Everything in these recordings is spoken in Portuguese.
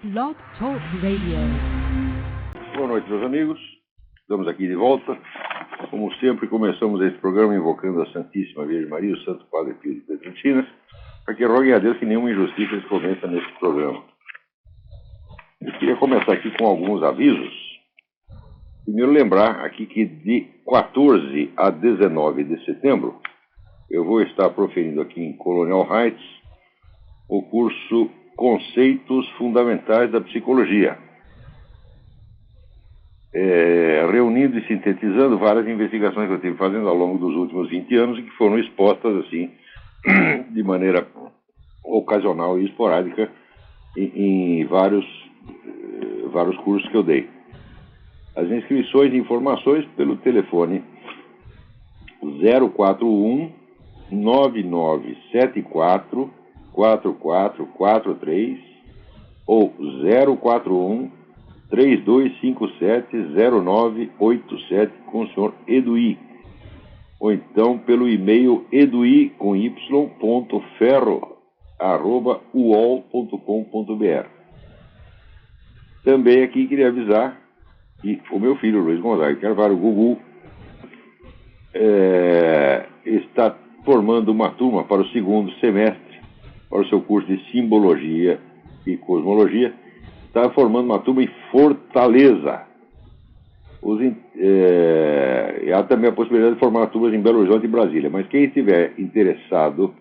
Blog Talk Radio. Boa noite, meus amigos. Estamos aqui de volta. Como sempre, começamos este programa invocando a Santíssima Virgem Maria, o Santo Padre Pio de Pietrelcina, para que roguem a Deus que nenhuma injustiça se cometa neste programa. Eu queria começar aqui com alguns avisos. Primeiro, lembrar aqui que de 14 a 19 de setembro, eu vou estar proferindo aqui em Colonial Heights o curso Conceitos Fundamentais da Psicologia, reunindo e sintetizando várias investigações que eu tive fazendo ao longo dos últimos 20 anos e que foram expostas assim de maneira ocasional e esporádica em vários cursos que eu dei. As inscrições e informações pelo telefone 041 9974 4443 ou 041 3257-0987 com o senhor Eduí, ou então pelo e-mail edui.ferro@uol.com.br. Também aqui queria avisar que o meu filho Luiz Gonzaga Carvalho, Gugu, está formando uma turma para o segundo semestre, para o seu curso de Simbologia e Cosmologia. Está formando uma turma em Fortaleza. Há também a possibilidade de formar turmas em Belo Horizonte e Brasília. Mas quem estiver interessado,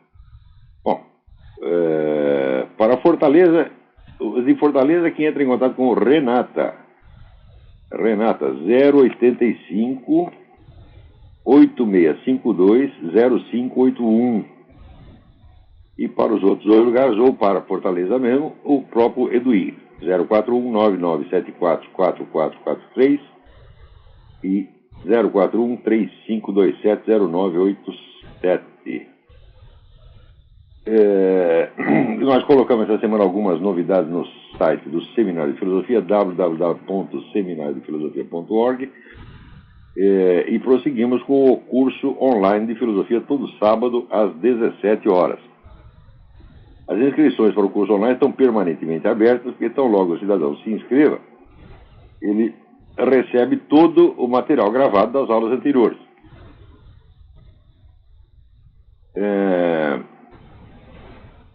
para Fortaleza, os de Fortaleza, quem entra em contato com Renata 085 8652 0581. E para os outros dois lugares, ou para Fortaleza mesmo, o próprio Eduí, 041-9974-4443 e 041-3527-0987. Nós colocamos essa semana algumas novidades no site do Seminário de Filosofia, www.seminariodefilosofia.org, e prosseguimos com o curso online de filosofia todo sábado às 17 horas. As inscrições para o curso online estão permanentemente abertas, porque tão logo o cidadão se inscreva, ele recebe todo o material gravado das aulas anteriores.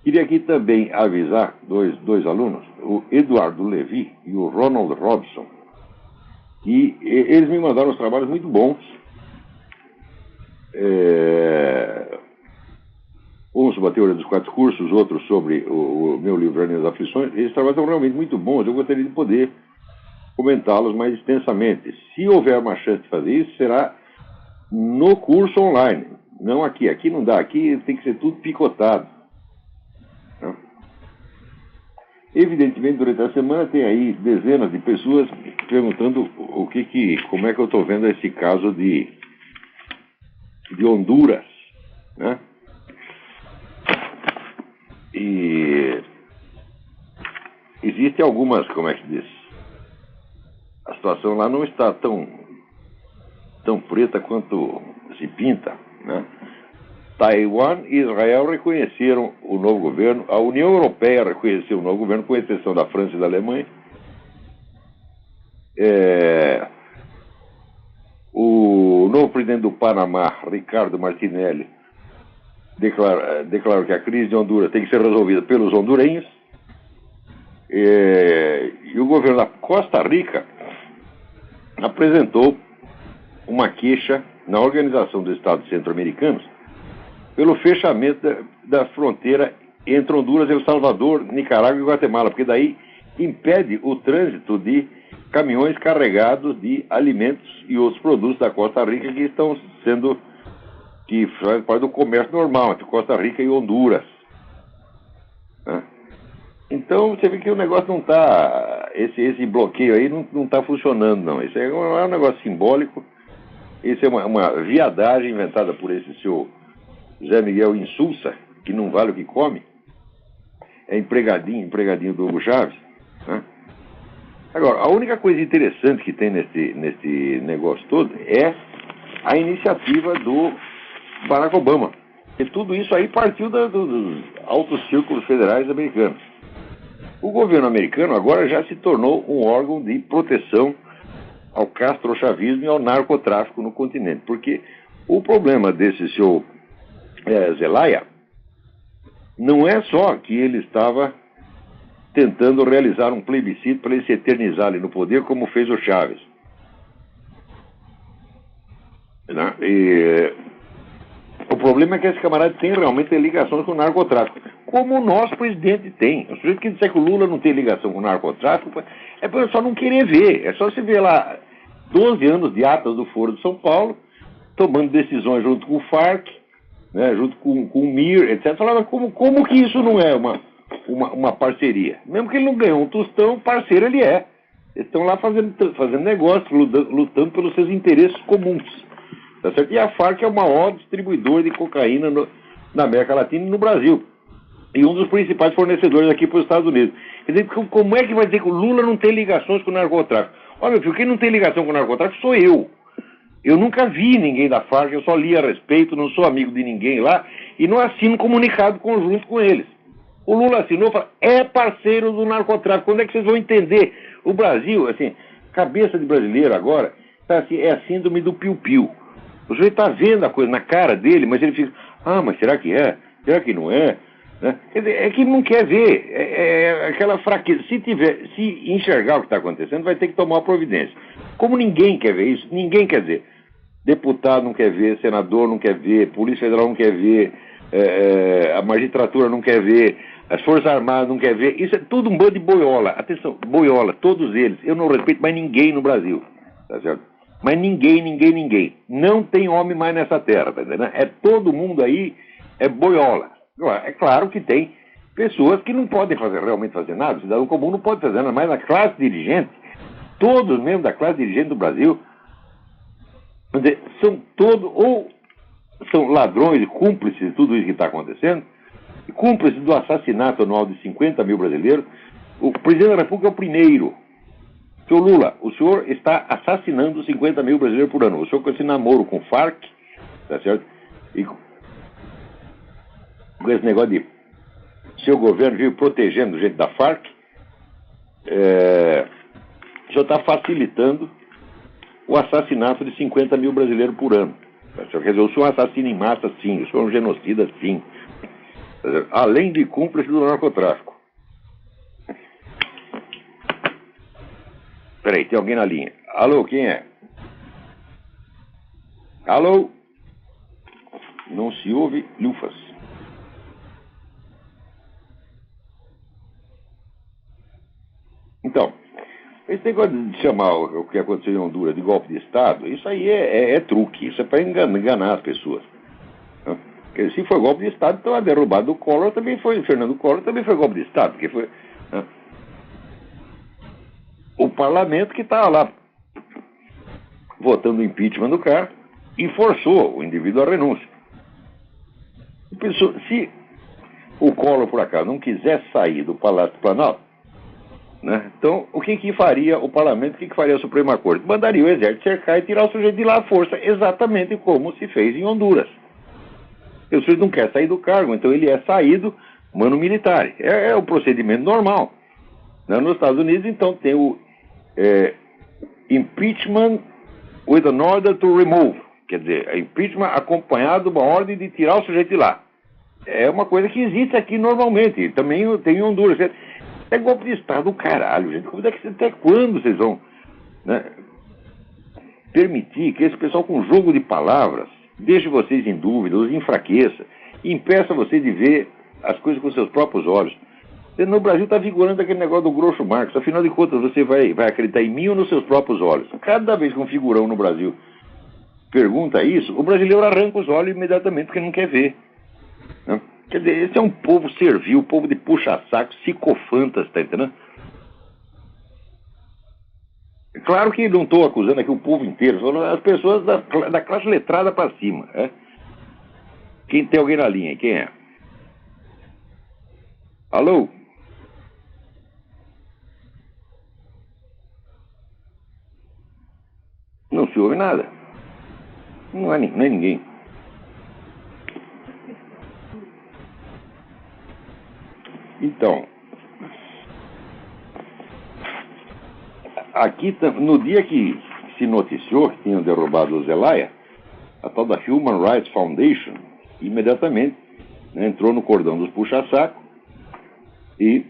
Queria aqui também avisar dois alunos, o Eduardo Levi e o Ronald Robson, que eles me mandaram uns trabalhos muito bons. Um sobre a teoria dos quatro cursos, outro sobre o meu livro Jardim das Aflições. Esses trabalhos são realmente muito bons. Eu gostaria de poder comentá-los mais extensamente. Se houver uma chance de fazer isso, será no curso online, não aqui. Aqui não dá, aqui tem que ser tudo picotado. Evidentemente, durante a semana tem aí dezenas de pessoas perguntando como é que eu estou vendo esse caso de Honduras, né? E existe algumas, como é que diz? A situação lá não está tão preta quanto se pinta, né? Taiwan e Israel reconheceram o novo governo, a União Europeia reconheceu o novo governo, com exceção da França e da Alemanha. O novo presidente do Panamá, Ricardo Martinelli, declarou que a crise de Honduras tem que ser resolvida pelos hondurenhos. E o governo da Costa Rica apresentou uma queixa na Organização dos Estados Centro-Americanos pelo fechamento da fronteira entre Honduras, El Salvador, Nicarágua e Guatemala, porque daí impede o trânsito de caminhões carregados de alimentos e outros produtos da Costa Rica que faz parte do comércio normal entre Costa Rica e Honduras, né? Então você vê que o negócio não está, esse bloqueio aí não está funcionando, não. Isso é um negócio simbólico. Isso é uma viadagem inventada por esse seu Zé Miguel Insulza, que não vale o que come. É empregadinho do Hugo Chávez, né? Agora, a única coisa interessante que tem nesse negócio todo é a iniciativa do Barack Obama. E tudo isso aí partiu dos altos círculos federais americanos. O governo americano agora já se tornou um órgão de proteção ao castrochavismo e ao narcotráfico no continente. Porque o problema desse senhor Zelaya não é só que ele estava tentando realizar um plebiscito para ele se eternizar ali no poder, como fez o Chávez. Né? O problema é que esse camarada tem realmente ligações com o narcotráfico. Como o nosso presidente tem. O sujeito que disser que o Lula não tem ligação com o narcotráfico é para só não querer ver. É só você ver lá 12 anos de atas do Foro de São Paulo, tomando decisões junto com o FARC, né, junto com o MIR, etc. Falava como que isso não é uma parceria? Mesmo que ele não ganhou um tostão, parceiro ele é. Eles estão lá fazendo negócio, lutando pelos seus interesses comuns. Tá certo? E a FARC é o maior distribuidor de cocaína na América Latina e no Brasil. E um dos principais fornecedores aqui para os Estados Unidos. Quer dizer, como é que vai dizer que o Lula não tem ligações com o narcotráfico? Olha, meu filho, quem não tem ligação com o narcotráfico sou eu. Eu nunca vi ninguém da FARC, eu só li a respeito, não sou amigo de ninguém lá, e não assino comunicado conjunto com eles. O Lula assinou e falou, é parceiro do narcotráfico. Quando é que vocês vão entender? O Brasil, assim, cabeça de brasileiro agora, tá assim, é a síndrome do piu-piu. O sujeito está vendo a coisa na cara dele, mas ele fica, mas será que é? Será que não é? Né? Quer dizer, é que ele não quer ver, é aquela fraqueza. Se enxergar o que está acontecendo, vai ter que tomar uma providência. Como ninguém quer ver isso, ninguém quer ver. Deputado não quer ver, senador não quer ver, Polícia Federal não quer ver, a magistratura não quer ver, as Forças Armadas não quer ver. Isso é tudo um bando de boiola. Atenção, boiola, todos eles. Eu não respeito mais ninguém no Brasil, tá certo? Mas ninguém. Não tem homem mais nessa terra, tá entendendo? É todo mundo aí, é boiola. É claro que tem pessoas que não podem realmente fazer nada, o cidadão comum não pode fazer nada, mas na classe dirigente, todos mesmo da classe dirigente do Brasil, são todos, ou são ladrões e cúmplices de tudo isso que está acontecendo, cúmplices do assassinato anual de 50 mil brasileiros. O presidente da República é o primeiro. Senhor Lula, o senhor está assassinando 50 mil brasileiros por ano. O senhor com esse namoro com o FARC, tá certo? E com esse negócio de seu governo vive protegendo gente da FARC, o senhor está facilitando o assassinato de 50 mil brasileiros por ano. Tá certo? Quer dizer, o senhor é um assassino em massa, sim. O senhor é um genocida, sim. Tá certo? Além de cúmplice do narcotráfico. Peraí, tem alguém na linha. Alô, quem é? Alô? Não se ouve lufas. Então, esse negócio de chamar o que aconteceu em Honduras de golpe de Estado, isso aí é truque. Isso é para enganar as pessoas. Né? Porque se foi golpe de Estado, então a derrubada do Collor também foi, Fernando Collor também foi golpe de Estado, porque foi... Né? O parlamento que estava lá votando o impeachment do cara e forçou o indivíduo à renúncia. Se o Collor, por acaso, não quisesse sair do Palácio do Planalto, né, então o que faria o parlamento, o que faria a Suprema Corte? Mandaria o exército cercar e tirar o sujeito de lá à força, exatamente como se fez em Honduras. O sujeito não quer sair do cargo, então ele é saído mano militar. É o procedimento normal. Nos Estados Unidos, então, tem o impeachment with an order to remove. Quer dizer, impeachment acompanhado de uma ordem de tirar o sujeito de lá. É uma coisa que existe aqui normalmente. Também tem em Honduras. É golpe de Estado, caralho, gente. Até quando vocês vão, né, permitir que esse pessoal com jogo de palavras deixe vocês em dúvida, os enfraqueça, e impeça vocês de ver as coisas com seus próprios olhos? No Brasil está vigorando aquele negócio do Groucho Marx. Afinal de contas, você vai acreditar em mim ou nos seus próprios olhos? Cada vez que um figurão no Brasil pergunta isso, o brasileiro arranca os olhos imediatamente porque não quer ver. Né? Quer dizer, esse é um povo servil, povo de puxa-saco, psicofantas, tá entendendo? É claro que não estou acusando aqui o povo inteiro, são as pessoas da classe letrada para cima. Né? Quem tem alguém na linha? Quem é? Alô? Não se ouve nada. Não é ninguém. Então, aqui, no dia que se noticiou que tinham derrubado o Zelaya, a tal da Human Rights Foundation, imediatamente, né, entrou no cordão dos puxa-saco e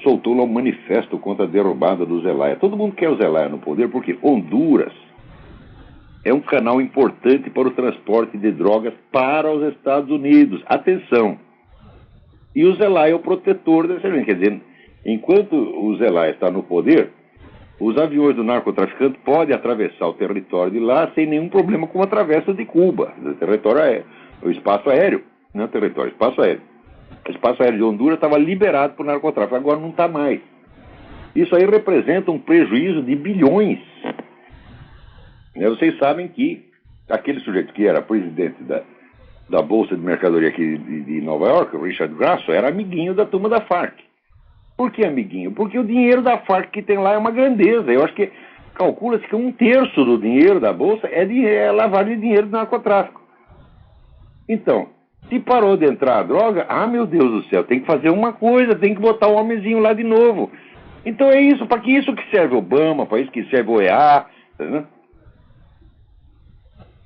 soltou lá um manifesto contra a derrubada do Zelaya. Todo mundo quer o Zelaya no poder porque Honduras é um canal importante para o transporte de drogas para os Estados Unidos. Atenção! E o Zelaya é o protetor dessa gente. Quer dizer, enquanto o Zelaya está no poder, os aviões do narcotraficante podem atravessar o território de lá sem nenhum problema, como atravessa de Cuba, o território aéreo, o espaço aéreo, não é o território, espaço aéreo. O espaço aéreo de Honduras estava liberado para o narcotráfico, agora não está mais. Isso aí representa um prejuízo de bilhões. Vocês sabem que aquele sujeito que era presidente da Bolsa de Mercadoria aqui de Nova York, o Richard Grasso, era amiguinho da turma da Farc. Por que amiguinho? Porque o dinheiro da Farc que tem lá é uma grandeza. Eu acho que calcula-se que 1/3 do dinheiro da Bolsa é lavagem de dinheiro do narcotráfico. Então, se parou de entrar a droga, meu Deus do céu, tem que fazer uma coisa, tem que botar o homenzinho lá de novo. Então é isso, para que isso que serve Obama, para isso que serve o EA. Né?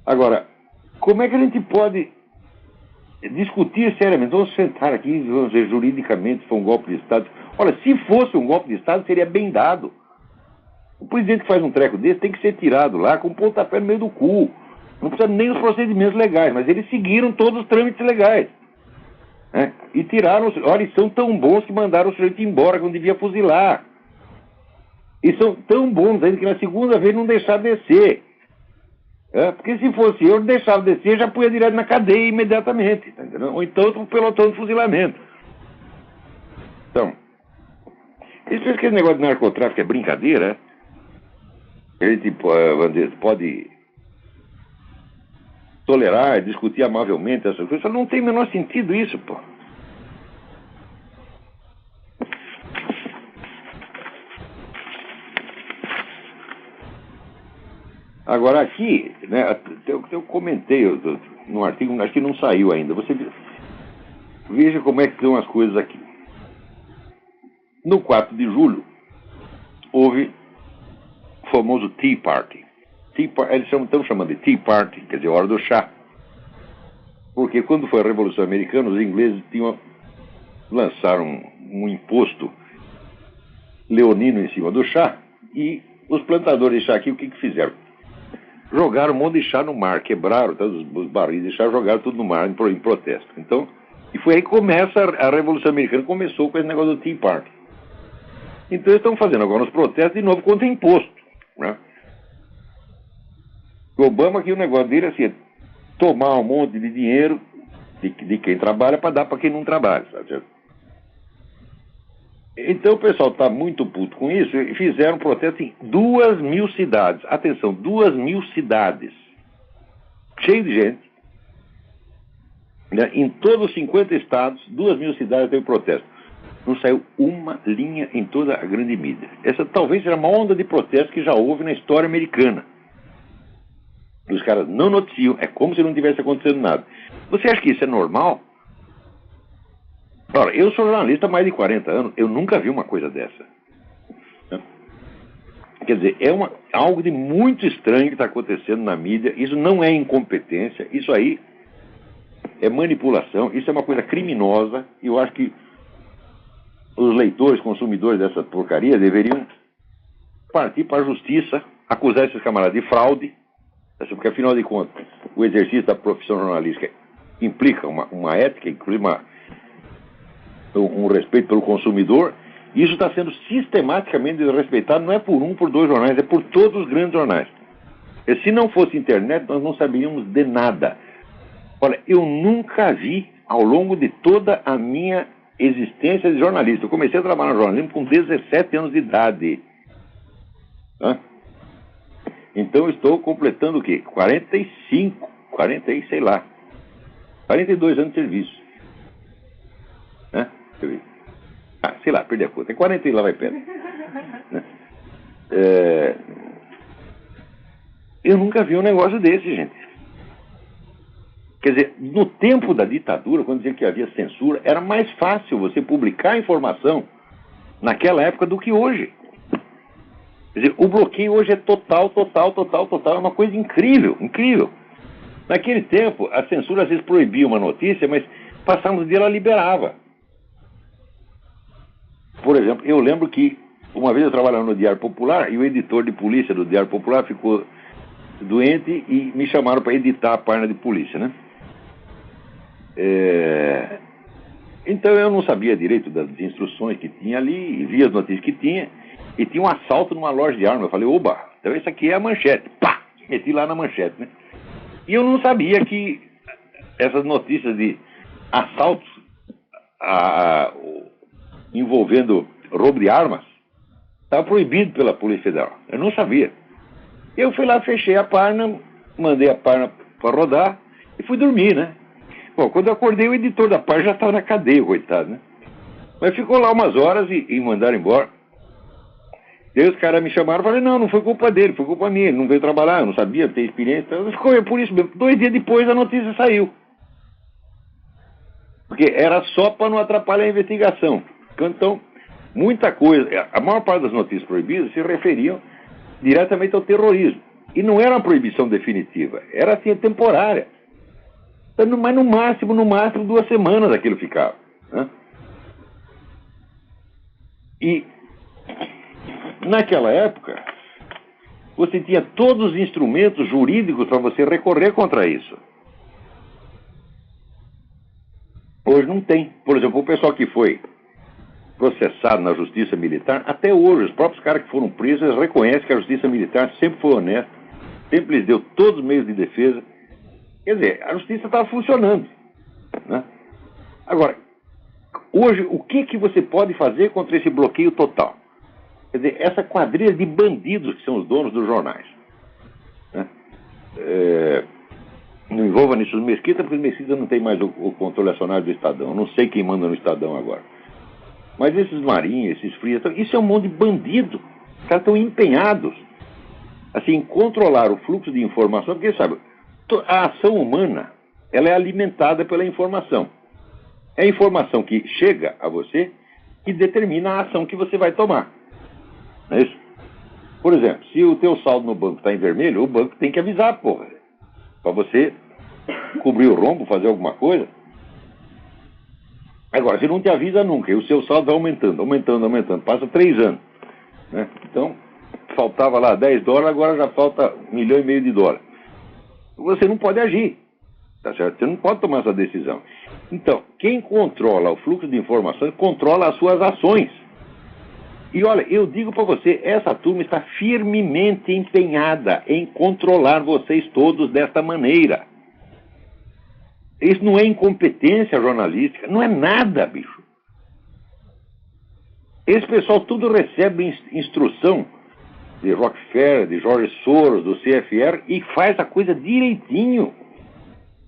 Agora, como é que a gente pode discutir seriamente? Vamos sentar aqui, vamos ver juridicamente se foi um golpe de Estado. Olha, se fosse um golpe de Estado, seria bem dado. O presidente que faz um treco desse tem que ser tirado lá com um pontapé no meio do cu. Não precisa nem os procedimentos legais, mas eles seguiram todos os trâmites legais. Né? E tiraram, olha, eles são tão bons que mandaram o sujeito embora quando devia fuzilar. E são tão bons ainda que na segunda vez não deixaram descer. Porque se fosse eu, deixava descer, já punha direto na cadeia imediatamente. Tá entendendo? Ou então um pelotão de fuzilamento. Então, eles pensam que esse negócio de narcotráfico é brincadeira. A gente pode tolerar, discutir amavelmente essas coisas. Não tem o menor sentido isso, pô. Agora aqui, né, eu comentei no artigo, acho que não saiu ainda. Você veja como é que estão as coisas aqui. No 4 de julho, houve o famoso Tea Party. Eles estão chamando de Tea Party, quer dizer, hora do chá. Porque quando foi a Revolução Americana, os ingleses lançaram um imposto leonino em cima do chá, e os plantadores de chá aqui, o que fizeram? Jogaram um monte de chá no mar, quebraram os barris de chá, jogaram tudo no mar em protesto. Então, e foi aí que começa a Revolução Americana, começou com esse negócio do Tea Party. Então eles estão fazendo agora os protestos de novo contra imposto. Né? O Obama aqui, o negócio dele é assim, tomar um monte de dinheiro de quem trabalha para dar para quem não trabalha, sabe? Então o pessoal está muito puto com isso e fizeram um protesto em 2.000 cidades. Atenção, 2.000 cidades. Cheio de gente. Né? Em todos os 50 estados, 2.000 cidades teve protesto. Não saiu uma linha em toda a grande mídia. Essa talvez seja a maior onda de protesto que já houve na história americana. Os caras não noticiam, é como se não tivesse acontecendo nada. Você acha que isso é normal? Ora, eu sou jornalista há mais de 40 anos, eu nunca vi uma coisa dessa. Quer dizer, é algo de muito estranho que está acontecendo na mídia. Isso não é incompetência, isso aí é manipulação, isso é uma coisa criminosa, e eu acho que os leitores, consumidores dessa porcaria deveriam partir para a justiça, acusar esses camaradas de fraude, porque afinal de contas, o exercício da profissão jornalística implica uma ética, inclusive um respeito pelo consumidor. Isso está sendo sistematicamente desrespeitado, não é por um, por dois jornais, é por todos os grandes jornais. E se não fosse internet, nós não saberíamos de nada. Olha, eu nunca vi, ao longo de toda a minha existência de jornalista, eu comecei a trabalhar no jornalismo com 17 anos de idade. Então eu estou completando o quê? 45, 40 e sei lá, 42 anos de serviço. Sei lá, perdi a conta. É 40 e lá vai perto. Eu nunca vi um negócio desse, gente. Quer dizer, no tempo da ditadura, quando dizia que havia censura, era mais fácil você publicar informação naquela época do que hoje. Quer dizer, o bloqueio hoje é total, total, total, total. É uma coisa incrível, incrível. Naquele tempo, a censura às vezes proibia uma notícia, mas passando o dia ela liberava. Por exemplo, eu lembro que uma vez eu trabalhava no Diário Popular e o editor de polícia do Diário Popular ficou doente e me chamaram para editar a página de polícia, né? Então eu não sabia direito das instruções que tinha ali, via as notícias que tinha, e tinha um assalto numa loja de armas. Eu falei, oba, então isso aqui é a manchete. Pá! Meti lá na manchete, né? E eu não sabia que essas notícias de assaltos envolvendo roubo de armas estava proibido pela Polícia Federal. Eu não sabia. Eu fui lá, fechei a página, mandei a página para rodar e fui dormir, né? Bom, quando eu acordei, o editor da página já estava na cadeia, coitado, né? Mas ficou lá umas horas e mandaram embora. E aí os caras me chamaram e falei, não foi culpa dele, foi culpa minha, ele não veio trabalhar, eu não sabia, ter experiência. Então, ficou por isso mesmo. 2 dias depois a notícia saiu. Porque era só para não atrapalhar a investigação. Então, muita coisa, a maior parte das notícias proibidas se referiam diretamente ao terrorismo. E não era uma proibição definitiva, era assim, temporária. Mas no máximo 2 semanas aquilo ficava, né? E naquela época, você tinha todos os instrumentos jurídicos para você recorrer contra isso. Hoje não tem. Por exemplo, o pessoal que foi processado na justiça militar, até hoje, os próprios caras que foram presos, eles reconhecem que a justiça militar sempre foi honesta, sempre lhes deu todos os meios de defesa. Quer dizer, a justiça estava funcionando, né? Agora, hoje, o que você pode fazer contra esse bloqueio total? Quer dizer, essa quadrilha de bandidos que são os donos dos jornais, né? Não envolva nisso os Mesquita, porque os Mesquita não tem mais o controle acionário do Estadão. Eu não sei quem manda no Estadão agora. Mas esses marinhos, esses frias, isso é um monte de bandido. Os caras estão empenhados assim, em controlar o fluxo de informação, porque, sabe, a ação humana, ela é alimentada pela informação. É a informação que chega a você que determina a ação que você vai tomar. Não é isso? Por exemplo, se o teu saldo no banco está em vermelho, o banco tem que avisar, porra, para você cobrir o rombo, fazer alguma coisa. Agora, se não te avisa nunca, e o seu saldo vai aumentando, aumentando, aumentando, passa 3 anos, né? Então, faltava lá $10, agora já falta $1,5 milhão. Você não pode agir, tá certo? Você não pode tomar essa decisão. Então, quem controla o fluxo de informações, controla as suas ações. E olha, eu digo para você, essa turma está firmemente empenhada em controlar vocês todos desta maneira. Isso não é incompetência jornalística, não é nada, bicho. Esse pessoal tudo recebe instrução de Rockefeller, de George Soros, do CFR, e faz a coisa direitinho,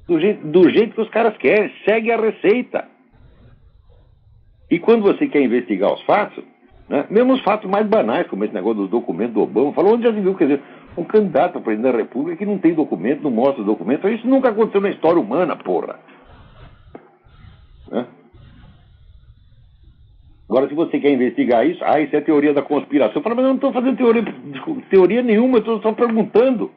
do jeito que os caras querem, segue a receita. E quando você quer investigar os fatos, né, mesmo os fatos mais banais, como esse negócio dos documentos do Obama, falou, onde já se viu, quer dizer, um candidato a presidente da República que não tem documento, não mostra o documento, isso nunca aconteceu na história humana, porra. Né? Agora, se você quer investigar isso, isso é teoria da conspiração. Fala, mas eu não estou fazendo teoria nenhuma, eu estou só perguntando.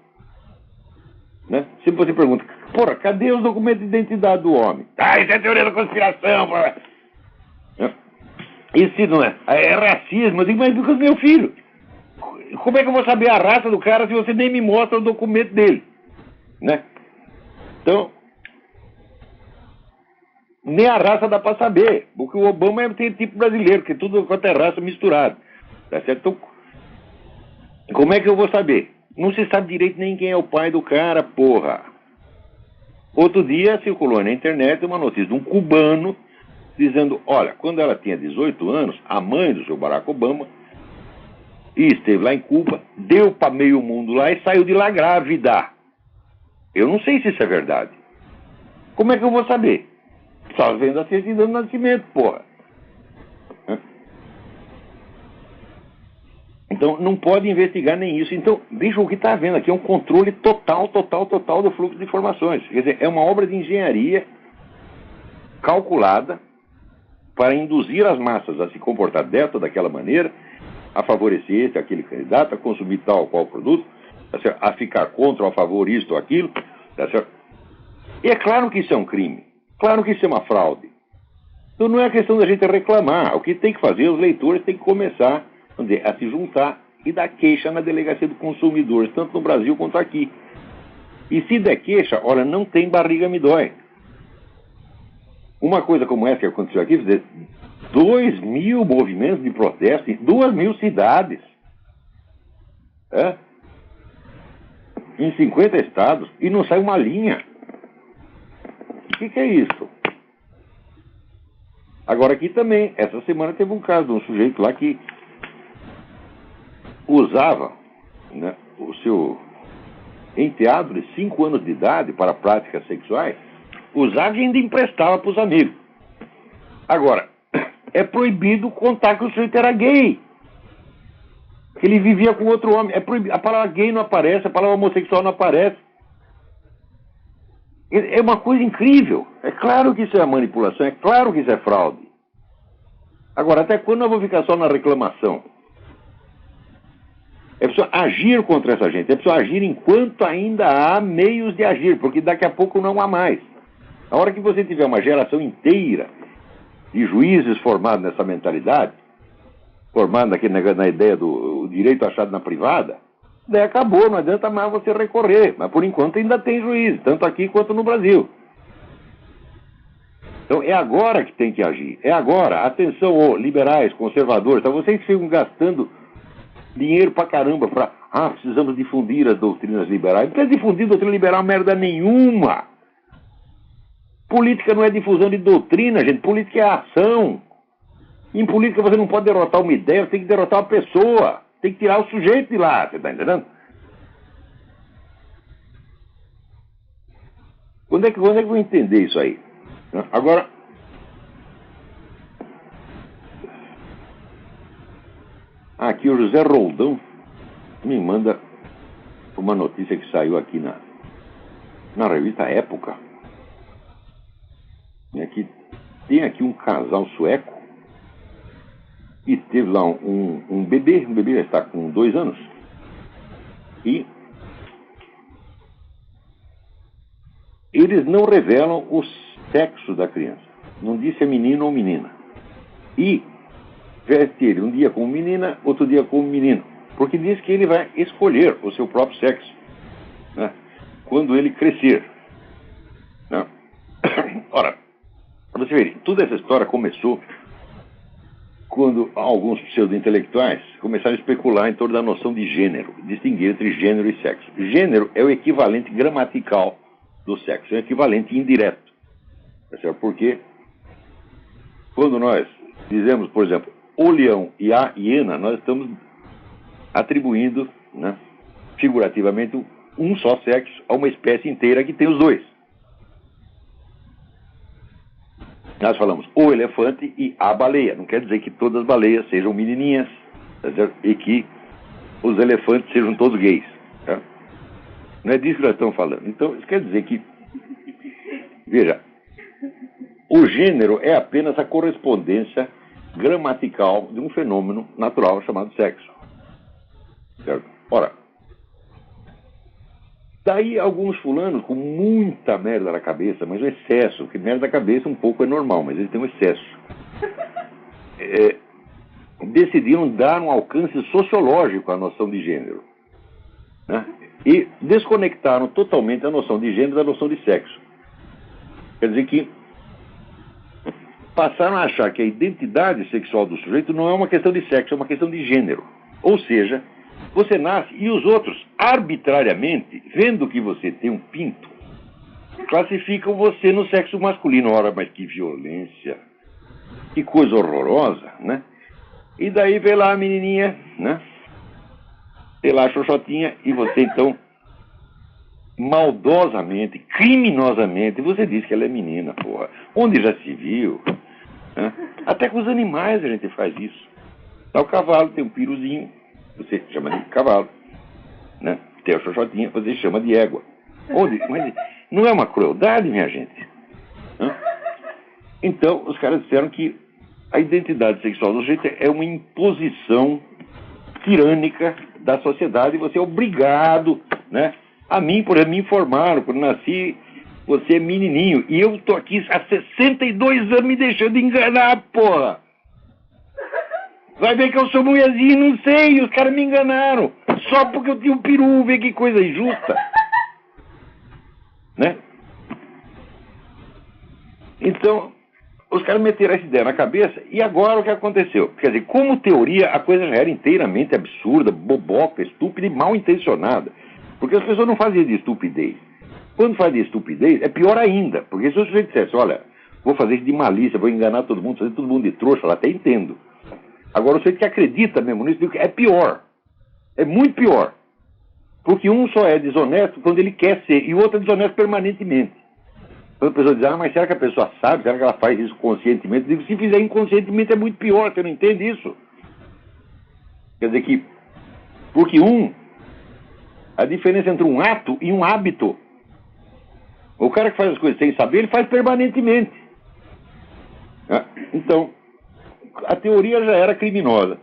Né? Se você pergunta, porra, cadê os documentos de identidade do homem? Isso é teoria da conspiração, porra. Isso não é. É racismo. Eu digo, mas meu filho, como é que eu vou saber a raça do cara se você nem me mostra o documento dele? Né? Então, nem a raça dá para saber, porque o Obama tem tipo brasileiro, que tudo quanto é raça misturado. Tá certo? Então, como é que eu vou saber? Não se sabe direito nem quem é o pai do cara, porra. Outro dia circulou na internet uma notícia de um cubano dizendo, olha, quando ela tinha 18 anos, a mãe do seu Barack Obama esteve lá em Cuba, deu para meio mundo lá e saiu de lá grávida. Eu não sei se isso é verdade. Como é que eu vou saber? Só vendo a certidão de nascimento, porra. Então, não pode investigar nem isso. Então, veja o que está havendo aqui, é um controle total do fluxo de informações. Quer dizer, é uma obra de engenharia calculada para induzir as massas a se comportar dessa ou daquela maneira a favorecer esse, aquele candidato, a consumir tal ou qual produto, tá certo? A ficar contra ou a favor isto ou aquilo, tá certo? E é claro que isso é um crime, claro que isso é uma fraude. Então não é questão da gente reclamar, o que tem que fazer, os leitores têm que começar, vamos dizer, a se juntar e dar queixa na Delegacia do Consumidor, tanto no Brasil quanto aqui. E se der queixa, olha, não tem barriga me dói. Uma coisa como essa que aconteceu aqui, 2.000 movimentos de protesto em 2.000 cidades. Em 50 estados, e não sai uma linha. O que é isso? Agora aqui também, essa semana teve um caso de um sujeito lá que usava, né, o seu enteado de 5 anos de idade para práticas sexuais, usava e ainda emprestava para os amigos. Agora, é proibido contar que o sujeito era gay. Que ele vivia com outro homem. É proibido. A palavra gay não aparece, a palavra homossexual não aparece. É uma coisa incrível. É claro que isso é manipulação, é claro que isso é fraude. Agora, até quando nós vamos ficar só na reclamação? É preciso agir contra essa gente. É preciso agir enquanto ainda há meios de agir, porque daqui a pouco não há mais. A hora que você tiver uma geração inteira de juízes formados nessa mentalidade, formados na ideia do direito achado na privada, daí acabou, não adianta mais você recorrer. Mas por enquanto ainda tem juízes, tanto aqui quanto no Brasil. Então é agora que tem que agir. É agora. Atenção, liberais, conservadores, tá? Vocês ficam gastando dinheiro pra caramba para precisamos difundir as doutrinas liberais. Não precisa difundir doutrina liberal merda nenhuma. Política não é difusão de doutrina, gente. Política é ação. Em política você não pode derrotar uma ideia, você tem que derrotar uma pessoa. Tem que tirar o sujeito de lá, você está entendendo? Quando é que eu vou entender isso aí? Agora, aqui o José Roldão me manda uma notícia que saiu aqui na revista Época. Tem aqui um casal sueco e teve lá um bebê já está com 2 anos, e eles não revelam o sexo da criança, não diz se é menino ou menina, e veste ele um dia como menina, outro dia como menino, porque diz que ele vai escolher o seu próprio sexo, né, quando ele crescer, né? Ora, você vê, toda essa história começou quando alguns pseudo-intelectuais começaram a especular em torno da noção de gênero, distinguir entre gênero e sexo. Gênero é o equivalente gramatical do sexo, é o equivalente indireto. Porque quando nós dizemos, por exemplo, o leão e a hiena, nós estamos atribuindo, né, figurativamente, um só sexo a uma espécie inteira que tem os dois. Nós falamos o elefante e a baleia. Não quer dizer que todas as baleias sejam menininhas, tá certo? E que os elefantes sejam todos gays. Tá? Não é disso que nós estamos falando. Então, isso quer dizer que, veja, o gênero é apenas a correspondência gramatical de um fenômeno natural chamado sexo. Certo? Ora, daí alguns fulanos com muita merda na cabeça, mas o excesso, porque merda na cabeça um pouco é normal, mas eles têm um excesso. Decidiram dar um alcance sociológico à noção de gênero, né? E desconectaram totalmente a noção de gênero da noção de sexo. Quer dizer que passaram a achar que a identidade sexual do sujeito não é uma questão de sexo, é uma questão de gênero. Ou seja, você nasce e os outros, arbitrariamente, vendo que você tem um pinto, classificam você no sexo masculino. Ora, mas que violência, que coisa horrorosa, né? E daí vê lá a menininha, né? Vê lá a xoxotinha, e você então, maldosamente, criminosamente, você diz que ela é menina, porra. Onde já se viu? Né? Até com os animais a gente faz isso. Tá, o cavalo tem um piruzinho, você chama de cavalo, né? Tem a xoxotinha, você chama de égua. Onde? Mas não é uma crueldade, minha gente? Né? Então, os caras disseram que a identidade sexual do sujeito é uma imposição tirânica da sociedade, você é obrigado, né? A mim, por exemplo, me informaram, quando nasci, você é menininho, e eu tô aqui há 62 anos me deixando enganar, porra! Vai ver que eu sou mulherzinho, não sei, os caras me enganaram, só porque eu tinha um peru, vê que coisa injusta, né? Então, os caras meteram essa ideia na cabeça, e agora o que aconteceu? Quer dizer, como teoria, a coisa já era inteiramente absurda, boboca, estúpida e mal intencionada. Porque as pessoas não faziam de estupidez. Quando faz de estupidez, é pior ainda. Porque se o sujeito dissesse, olha, vou fazer isso de malícia, vou enganar todo mundo, fazer todo mundo de trouxa, eu até entendo. Agora, o sujeito que acredita mesmo nisso, é pior. É muito pior. Porque um só é desonesto quando ele quer ser, e o outro é desonesto permanentemente. Quando a pessoa diz, mas será que a pessoa sabe? Será que ela faz isso conscientemente? Eu digo, se fizer inconscientemente é muito pior, você não entende isso? Quer dizer que, porque a diferença entre um ato e um hábito, o cara que faz as coisas sem saber, ele faz permanentemente. Então, a teoria já era criminosa.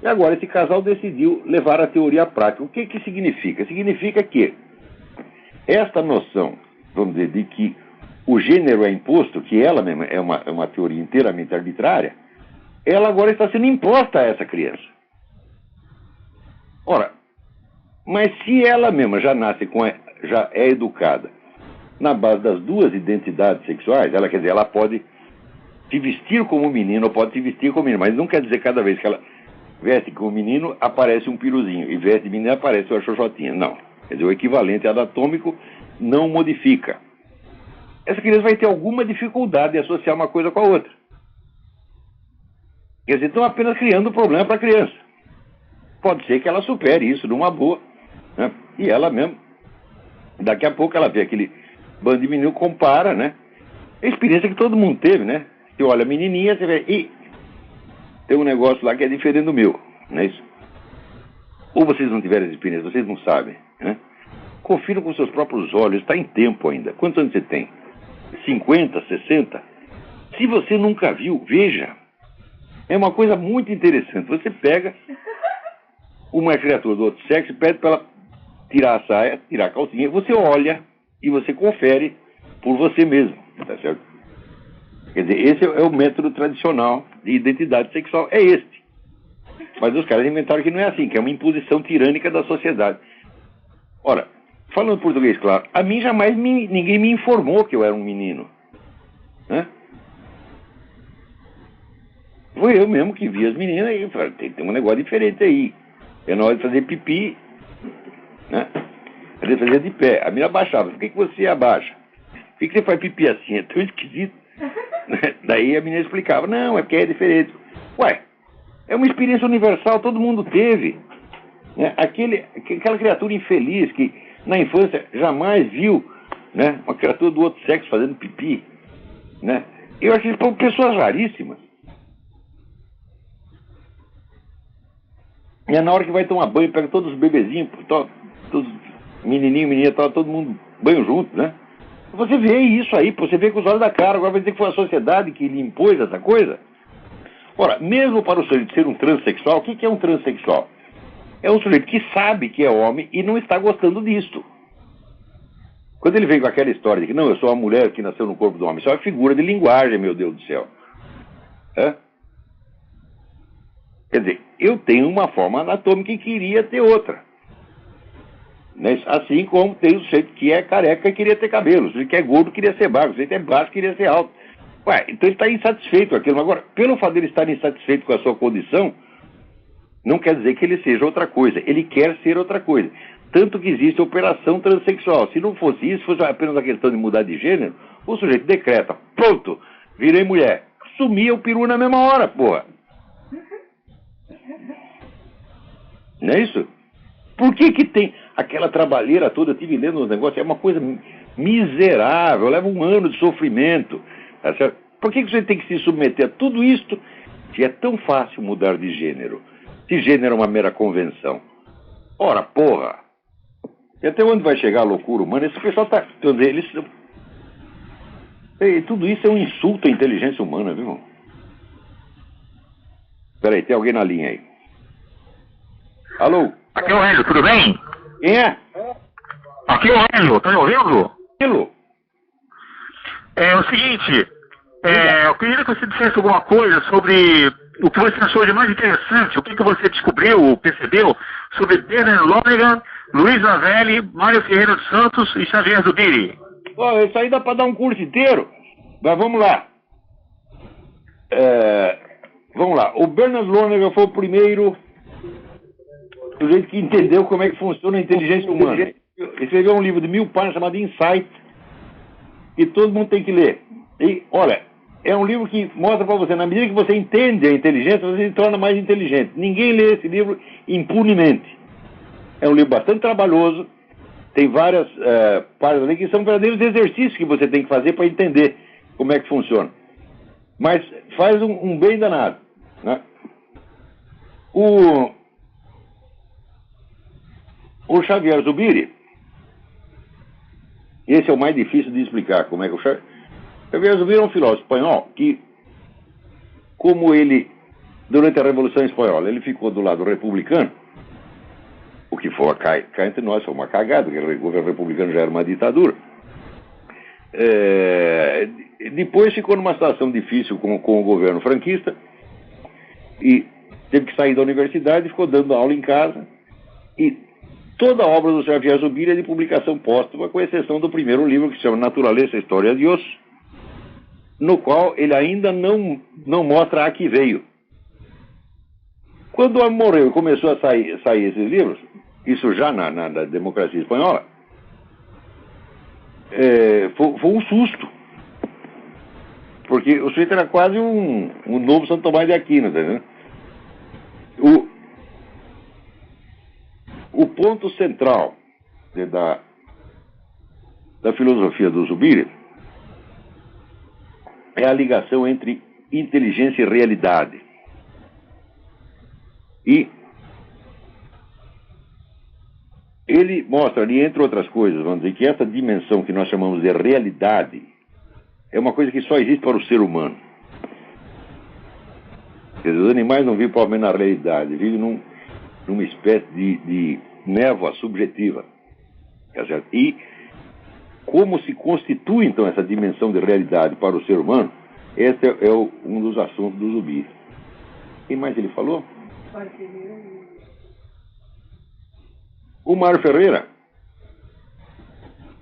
E agora esse casal decidiu levar a teoria à prática. O que significa? Significa que esta noção, vamos dizer, de que o gênero é imposto, que ela mesma é uma teoria inteiramente arbitrária, ela agora está sendo imposta a essa criança. Ora, mas se ela mesma já nasce já é educada na base das duas identidades sexuais, ela quer dizer, ela pode se vestir como menino ou pode se vestir como menino, mas não quer dizer cada vez que ela veste como menino aparece um piruzinho e veste de menino aparece uma xoxotinha. Não. Quer dizer, o equivalente anatômico não modifica. Essa criança vai ter alguma dificuldade de associar uma coisa com a outra. Quer dizer, estão apenas criando um problema para a criança. Pode ser que ela supere isso numa boa, né? E ela mesmo, daqui a pouco ela vê aquele bando de menino, compara, né? É a experiência que todo mundo teve, né? Você olha a menininha, você vê, e tem um negócio lá que é diferente do meu, não é isso? Ou vocês não tiveram essa experiência, vocês não sabem, né? Confiram com seus próprios olhos, está em tempo ainda. Quantos anos você tem? 50, 60? Se você nunca viu, veja. É uma coisa muito interessante. Você pega uma criatura do outro sexo e pede para ela tirar a saia, tirar a calcinha, você olha e você confere por você mesmo, tá certo? Quer dizer, esse é o método tradicional de identidade sexual, é este. Mas os caras inventaram que não é assim, que é uma imposição tirânica da sociedade. Ora, falando português, claro, a mim jamais ninguém me informou que eu era um menino, né? Foi eu mesmo que vi as meninas e falei, tem um negócio diferente aí. É na hora de fazer pipi, né? Ele fazia de pé. A menina abaixava. Por que você abaixa? Por que você faz pipi assim? É tão esquisito. Daí a menina explicava. Não, é porque é diferente. Ué, é uma experiência universal, todo mundo teve. Né? Aquela criatura infeliz que na infância jamais viu, né, uma criatura do outro sexo fazendo pipi. Né? Eu acho que são pessoas raríssimas. E é na hora que vai tomar banho, pega todos os bebezinhos, todos menininho, menina, todo mundo banho junto, né? Você vê isso aí, você vê com os olhos da cara. Agora vai dizer que foi a sociedade que lhe impôs essa coisa? Ora, mesmo para o sujeito ser um transexual, o que é um transexual? É um sujeito que sabe que é homem e não está gostando disto. Quando ele vem com aquela história de que, não, eu sou uma mulher que nasceu no corpo do homem, isso é uma figura de linguagem, meu Deus do céu. É? Quer dizer, eu tenho uma forma anatômica e queria ter outra. Né? Assim como tem o sujeito que é careca e queria ter cabelo, o sujeito que é gordo queria ser baixo, o sujeito que é baixo queria ser alto. Ué, então ele está insatisfeito com aquilo. Agora, pelo fato de ele estar insatisfeito com a sua condição, não quer dizer que ele seja outra coisa. Ele quer ser outra coisa. Tanto que existe a operação transexual. Se não fosse isso, fosse apenas a questão de mudar de gênero, o sujeito decreta, pronto, virei mulher. Sumia o peru na mesma hora, porra. Não é isso? Por que tem aquela trabalheira toda? Eu estive lendo os negócios, é uma coisa miserável, leva um ano de sofrimento. Tá certo? Por que você tem que se submeter a tudo isto se é tão fácil mudar de gênero? Se gênero é uma mera convenção. Ora, porra! E até onde vai chegar a loucura humana? Esse pessoal está... tudo isso é um insulto à inteligência humana, viu? Peraí, tem alguém na linha aí. Alô? Aqui é o Hélio, tudo bem? Quem é? Aqui é o Hélio, tá me ouvindo? Alô? É o seguinte, eu queria que você dissesse alguma coisa sobre o que você achou de mais interessante, o que você descobriu, percebeu, sobre Bernard Lonergan, Luiz Lavelli, Mário Ferreira dos Santos e Xavier Zubiri. Ó, isso aí dá pra dar um curso inteiro. Mas vamos lá. Vamos lá. O Bernard Lonergan foi o primeiro sujeito que entendeu como é que funciona a inteligência humana. Ele escreveu um livro de 1000 páginas chamado Insight, que todo mundo tem que ler. E, olha, é um livro que mostra para você, na medida que você entende a inteligência, você se torna mais inteligente. Ninguém lê esse livro impunemente. É um livro bastante trabalhoso, tem várias páginas ali que são verdadeiros exercícios que você tem que fazer para entender como é que funciona. Mas faz um bem danado, né? O Xavier Zubiri, esse é o mais difícil de explicar como é que o Xavier Zubiri é um filósofo espanhol que, como ele, durante a Revolução Espanhola, ele ficou do lado republicano, o que foi cá entre nós, foi uma cagada, porque o governo republicano já era uma ditadura. Depois ficou numa situação difícil com o governo franquista e teve que sair da universidade e ficou dando aula em casa. E toda a obra do Xavier Zubiri é de publicação póstuma, com exceção do primeiro livro, que se chama Naturaleza, História de Dios, no qual ele ainda não mostra a que veio. Quando o homem morreu e começou a sair esses livros, isso já na democracia espanhola, foi um susto. Porque o sujeito era quase um novo Santo Tomás de Aquino, tá vendo? O ponto central da filosofia do Zubiri é a ligação entre inteligência e realidade. E ele mostra ali, entre outras coisas, vamos dizer, que essa dimensão que nós chamamos de realidade é uma coisa que só existe para o ser humano. Quer dizer, os animais não vivem provavelmente na realidade, vivem numa espécie de névoa subjetiva. Tá certo? E como se constitui, então, essa dimensão de realidade para o ser humano, esse é um dos assuntos do Zubiri. Quem mais ele falou? O Mário Ferreira,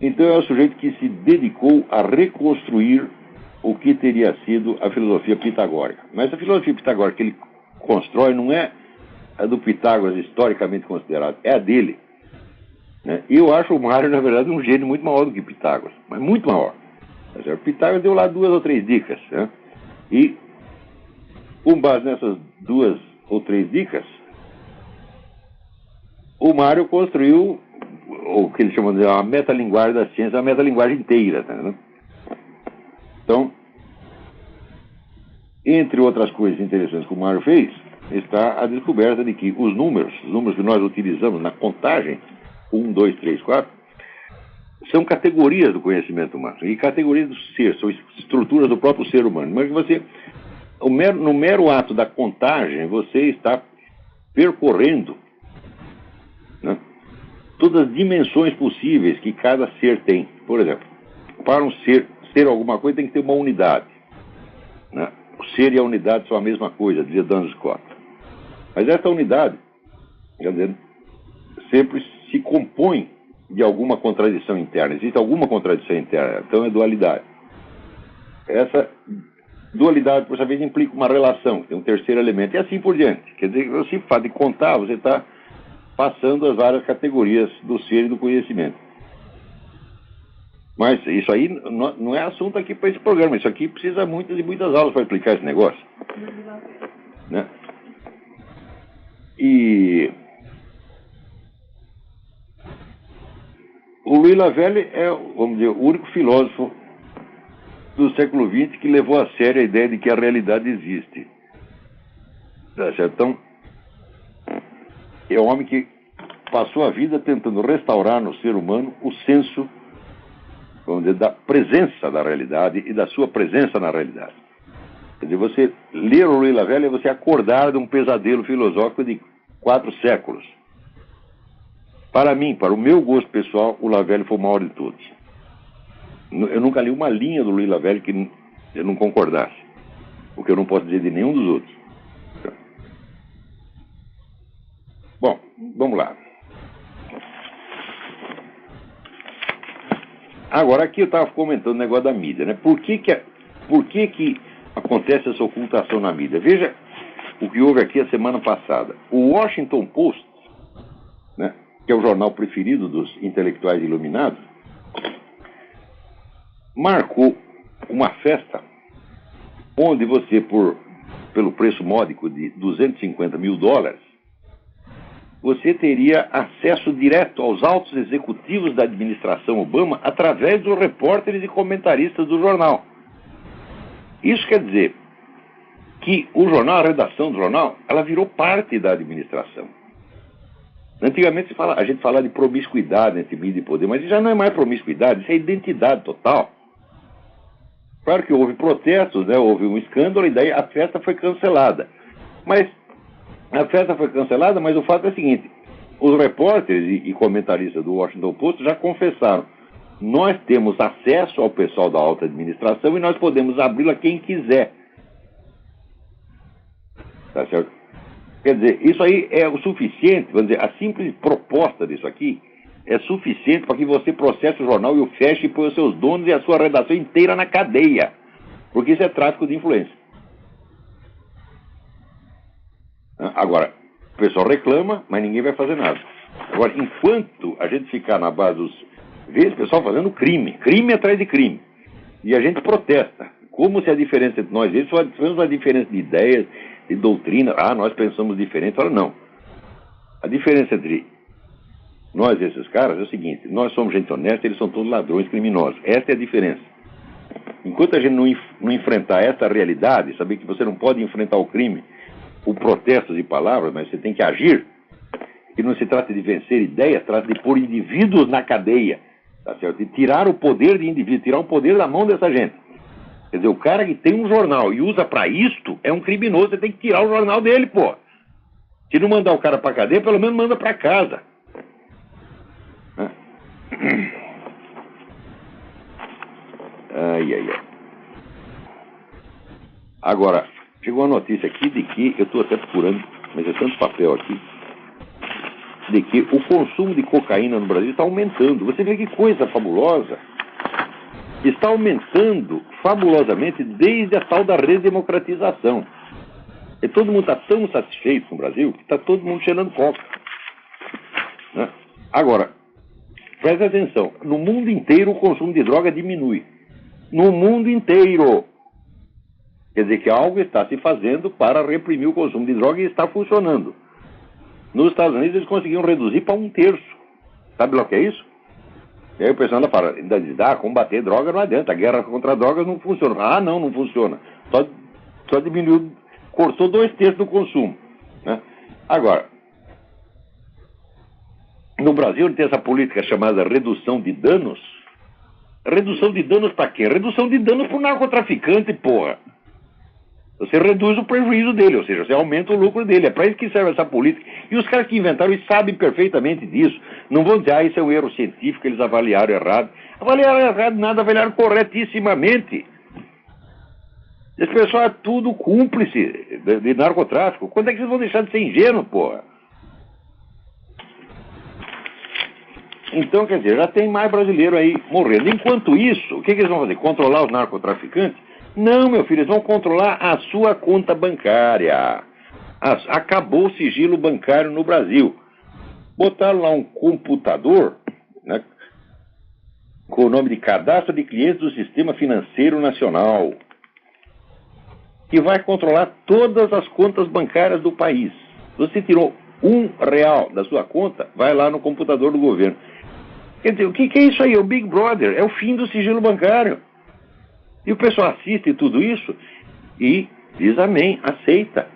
então, é o sujeito que se dedicou a reconstruir o que teria sido a filosofia pitagórica. Mas a filosofia pitagórica que ele constrói não é a do Pitágoras historicamente considerado, é a dele. Né? E eu acho o Mário, na verdade, um gênio muito maior do que Pitágoras, mas muito maior. O Pitágoras deu lá 2 ou 3 dicas, né? E, com base nessas 2 ou 3 dicas, o Mário construiu o que ele chama de uma metalinguagem da ciência, a metalinguagem inteira. Tá, né? Então, entre outras coisas interessantes que o Mário fez, está a descoberta de que os números que nós utilizamos na contagem, 1, 2, 3, 4, são categorias do conhecimento humano, e categorias do ser, são estruturas do próprio ser humano. Mas no mero ato da contagem, você está percorrendo, né, todas as dimensões possíveis que cada ser tem. Por exemplo, para um ser alguma coisa tem que ter uma unidade. Né? O ser e a unidade são a mesma coisa, dizia Duns Scott. Mas essa unidade, quer dizer, sempre se compõe de alguma contradição interna. Existe alguma contradição interna, então é dualidade. Essa dualidade, por sua vez, implica uma relação, tem um terceiro elemento, e assim por diante. Quer dizer, você fala de contar, você está passando as várias categorias do ser e do conhecimento. Mas isso aí não é assunto aqui para esse programa. Isso aqui precisa muitas e muitas aulas para explicar esse negócio. Né? E o Louis Lavelle é, vamos dizer, o único filósofo do século XX que levou a sério a ideia de que a realidade existe. Tá certo? Então, é um homem que passou a vida tentando restaurar no ser humano o senso, vamos dizer, da presença da realidade e da sua presença na realidade. Quer dizer, você ler o Louis Lavelle é você acordar de um pesadelo filosófico de 4 séculos. Para mim, para o meu gosto pessoal, o Lavelli foi o maior de todos. Eu nunca li uma linha do Luiz Lavelli que eu não concordasse. O que eu não posso dizer de nenhum dos outros. Bom, vamos lá. Agora, aqui eu estava comentando o negócio da mídia, né? Por que acontece essa ocultação na mídia? Veja o que houve aqui a semana passada. O Washington Post, né, que é o jornal preferido dos intelectuais iluminados, marcou uma festa onde você, pelo preço módico de $250 mil, você teria acesso direto aos altos executivos da administração Obama através dos repórteres e comentaristas do jornal. Isso quer dizer que o jornal, a redação do jornal, ela virou parte da administração. Antigamente a gente falava de promiscuidade entre mídia e poder, mas isso já não é mais promiscuidade, isso é identidade total. Claro que houve protestos, né? Houve um escândalo e daí a festa foi cancelada. Mas a festa foi cancelada, mas o fato é o seguinte: os repórteres e comentaristas do Washington Post já confessaram: nós temos acesso ao pessoal da alta administração e nós podemos abri-lo a quem quiser. Tá certo? Quer dizer, isso aí é o suficiente, vamos dizer, a simples proposta disso aqui é suficiente para que você processe o jornal e o feche e põe os seus donos e a sua redação inteira na cadeia. Porque isso é tráfico de influência. Agora, o pessoal reclama, mas ninguém vai fazer nada. Agora, enquanto a gente ficar na base dos... Vê o pessoal fazendo crime atrás de crime. E a gente protesta. Como se a diferença entre nós e eles fosse uma diferença de ideias, de doutrina. Ah, nós pensamos diferente. Fala, não. A diferença entre nós e esses caras é o seguinte: nós somos gente honesta, eles são todos ladrões, criminosos. Essa é a diferença. Enquanto a gente não enfrentar essa realidade, saber que você não pode enfrentar o crime por protestos e palavras, mas você tem que agir, que não se trata de vencer ideias, trata de pôr indivíduos na cadeia, tá certo? De tirar o poder de indivíduo, tirar o poder da mão dessa gente. Quer dizer, o cara que tem um jornal e usa pra isto é um criminoso, você tem que tirar o jornal dele, pô. Se não mandar o cara pra cadeia, pelo menos manda pra casa. Ai. Agora, chegou uma notícia aqui de que, eu estou até procurando, mas é tanto papel aqui, de que o consumo de cocaína no Brasil está aumentando. Você vê que coisa fabulosa. Está aumentando fabulosamente desde a tal da redemocratização. E todo mundo está tão satisfeito com o Brasil que está todo mundo cheirando coca. Né? Agora, presta atenção, no mundo inteiro o consumo de droga diminui. No mundo inteiro. Quer dizer que algo está se fazendo para reprimir o consumo de droga e está funcionando. Nos Estados Unidos eles conseguiram reduzir para 1/3. Sabe lá o que é isso? E aí o pessoal ainda diz, combater droga não adianta, a guerra contra drogas não funciona. Ah, não funciona. Só diminuiu, cortou 2/3 do consumo. Né? Agora, no Brasil tem essa política chamada redução de danos. Redução de danos para quê? Redução de danos para o narcotraficante, porra. Você reduz o prejuízo dele, ou seja, você aumenta o lucro dele. É para isso que serve essa política. E os caras que inventaram isso sabem perfeitamente disso. Não vão dizer, isso é um erro científico, eles avaliaram errado. Avaliaram errado nada, avaliaram corretissimamente. Esse pessoal é tudo cúmplice de narcotráfico. Quando é que vocês vão deixar de ser ingênuos, porra? Então, quer dizer, já tem mais brasileiro aí morrendo. Enquanto isso, o que eles vão fazer? Controlar os narcotraficantes? Não, meu filho, eles vão controlar a sua conta bancária. Acabou o sigilo bancário no Brasil. Botaram lá um computador, né, com o nome de Cadastro de Clientes do Sistema Financeiro Nacional, que vai controlar todas as contas bancárias do país. Você tirou R$1 da sua conta, vai lá no computador do governo. Quer dizer, o que é isso aí? É o Big Brother, é o fim do sigilo bancário. E o pessoal assiste tudo isso e diz amém, aceita.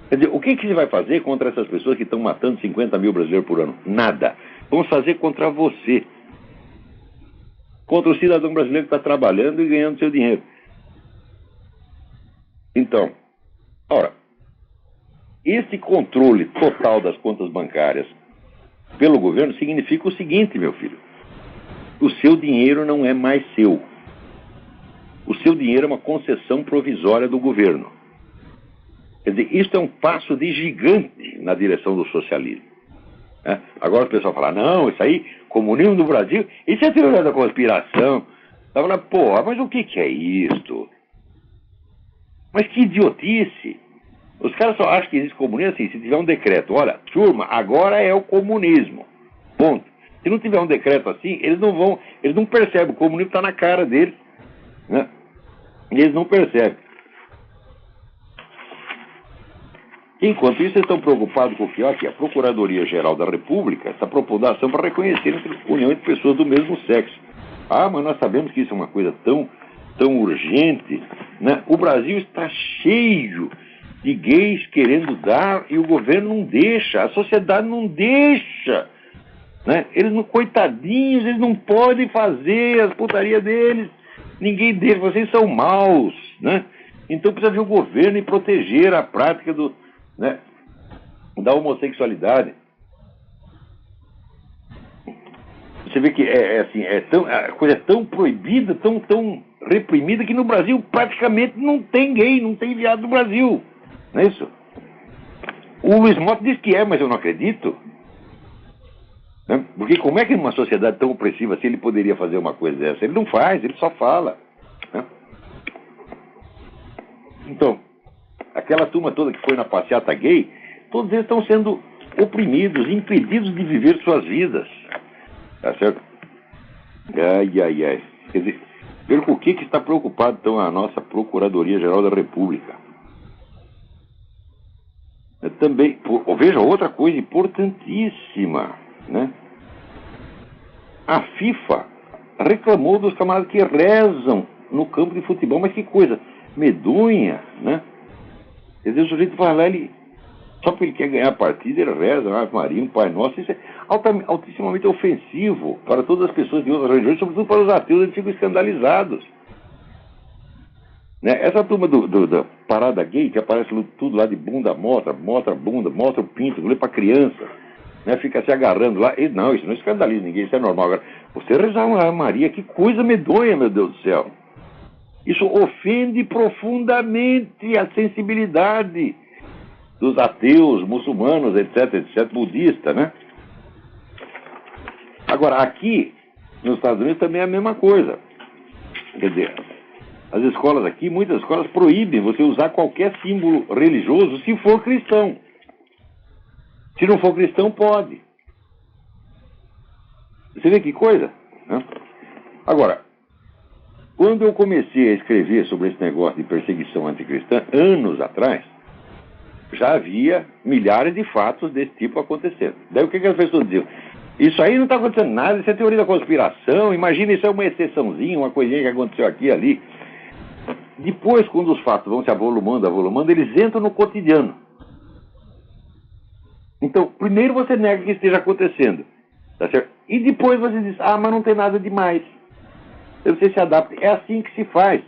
Quer dizer, o que você vai fazer contra essas pessoas que estão matando 50 mil brasileiros por ano? Nada. Vamos fazer contra você. Contra o cidadão brasileiro que está trabalhando e ganhando seu dinheiro. Então, ora, esse controle total das contas bancárias pelo governo significa o seguinte, meu filho. O seu dinheiro não é mais seu. O seu dinheiro é uma concessão provisória do governo. Quer dizer, isso é um passo de gigante na direção do socialismo. Agora o pessoal fala, não, isso aí, comunismo no Brasil, isso é teoria da conspiração. Tá falando, porra, mas o que é isto? Mas que idiotice! Os caras só acham que existe comunismo assim, se tiver um decreto, olha, turma, agora é o comunismo. Ponto. Se não tiver um decreto assim, eles não percebem, o comunismo está na cara deles, né? Eles não percebem. Enquanto isso, eles estão preocupados com o que? Aqui, a Procuradoria-Geral da República está propondo ação para reconhecer a união entre pessoas do mesmo sexo. Ah, mas nós sabemos que isso é uma coisa tão urgente, né? O Brasil está cheio de gays querendo dar e o governo não deixa, a sociedade não deixa, né? Eles não, coitadinhos, eles não podem fazer as putarias deles, ninguém deixa, vocês são maus, né? Então precisa vir o governo e proteger a prática da homossexualidade. Você vê que a coisa é tão proibida, tão reprimida, que no Brasil praticamente não tem gay, não tem viado no Brasil. Não é isso? O Luiz Mota diz que é, mas eu não acredito. Né? Porque como é que numa sociedade tão opressiva assim ele poderia fazer uma coisa dessa? Ele não faz, ele só fala. Né? Então, aquela turma toda que foi na passeata gay, todos eles estão sendo oprimidos, impedidos de viver suas vidas. Tá certo? Ai. Quer dizer, ver com o que está preocupado então a nossa Procuradoria-Geral da República. Também, veja, outra coisa importantíssima, né? A FIFA reclamou dos camaradas que rezam no campo de futebol, mas que coisa medonha, né? Quer dizer, o sujeito vai lá, só porque ele quer ganhar a partida, ele reza, Ave Maria, um Pai Nosso. Isso é altissimamente ofensivo para todas as pessoas de outras religiões, sobretudo para os ateus, eles ficam escandalizados. Né? Essa turma da parada gay, que aparece tudo lá de bunda, mostra a bunda, mostra o pinto, lê para criança, né? Fica se agarrando lá. Não, isso não escandaliza ninguém, isso é normal. Agora, você rezar uma Ave Maria, que coisa medonha, meu Deus do céu. Isso ofende profundamente a sensibilidade dos ateus, muçulmanos, etc, budista, né? Agora, aqui, nos Estados Unidos, também é a mesma coisa. Quer dizer, as escolas aqui, muitas escolas proíbem você usar qualquer símbolo religioso se for cristão. Se não for cristão, pode. Você vê que coisa? Né? Agora, quando eu comecei a escrever sobre esse negócio de perseguição anticristã, anos atrás, já havia milhares de fatos desse tipo acontecendo. Daí o que as pessoas diziam? Isso aí não está acontecendo nada, isso é teoria da conspiração, imagina, isso é uma exceçãozinha, uma coisinha que aconteceu aqui e ali. Depois, quando os fatos vão se avolumando, eles entram no cotidiano. Então, primeiro você nega que esteja acontecendo, tá certo? E depois você diz, mas não tem nada demais. Então você se adapta. É assim que se faz.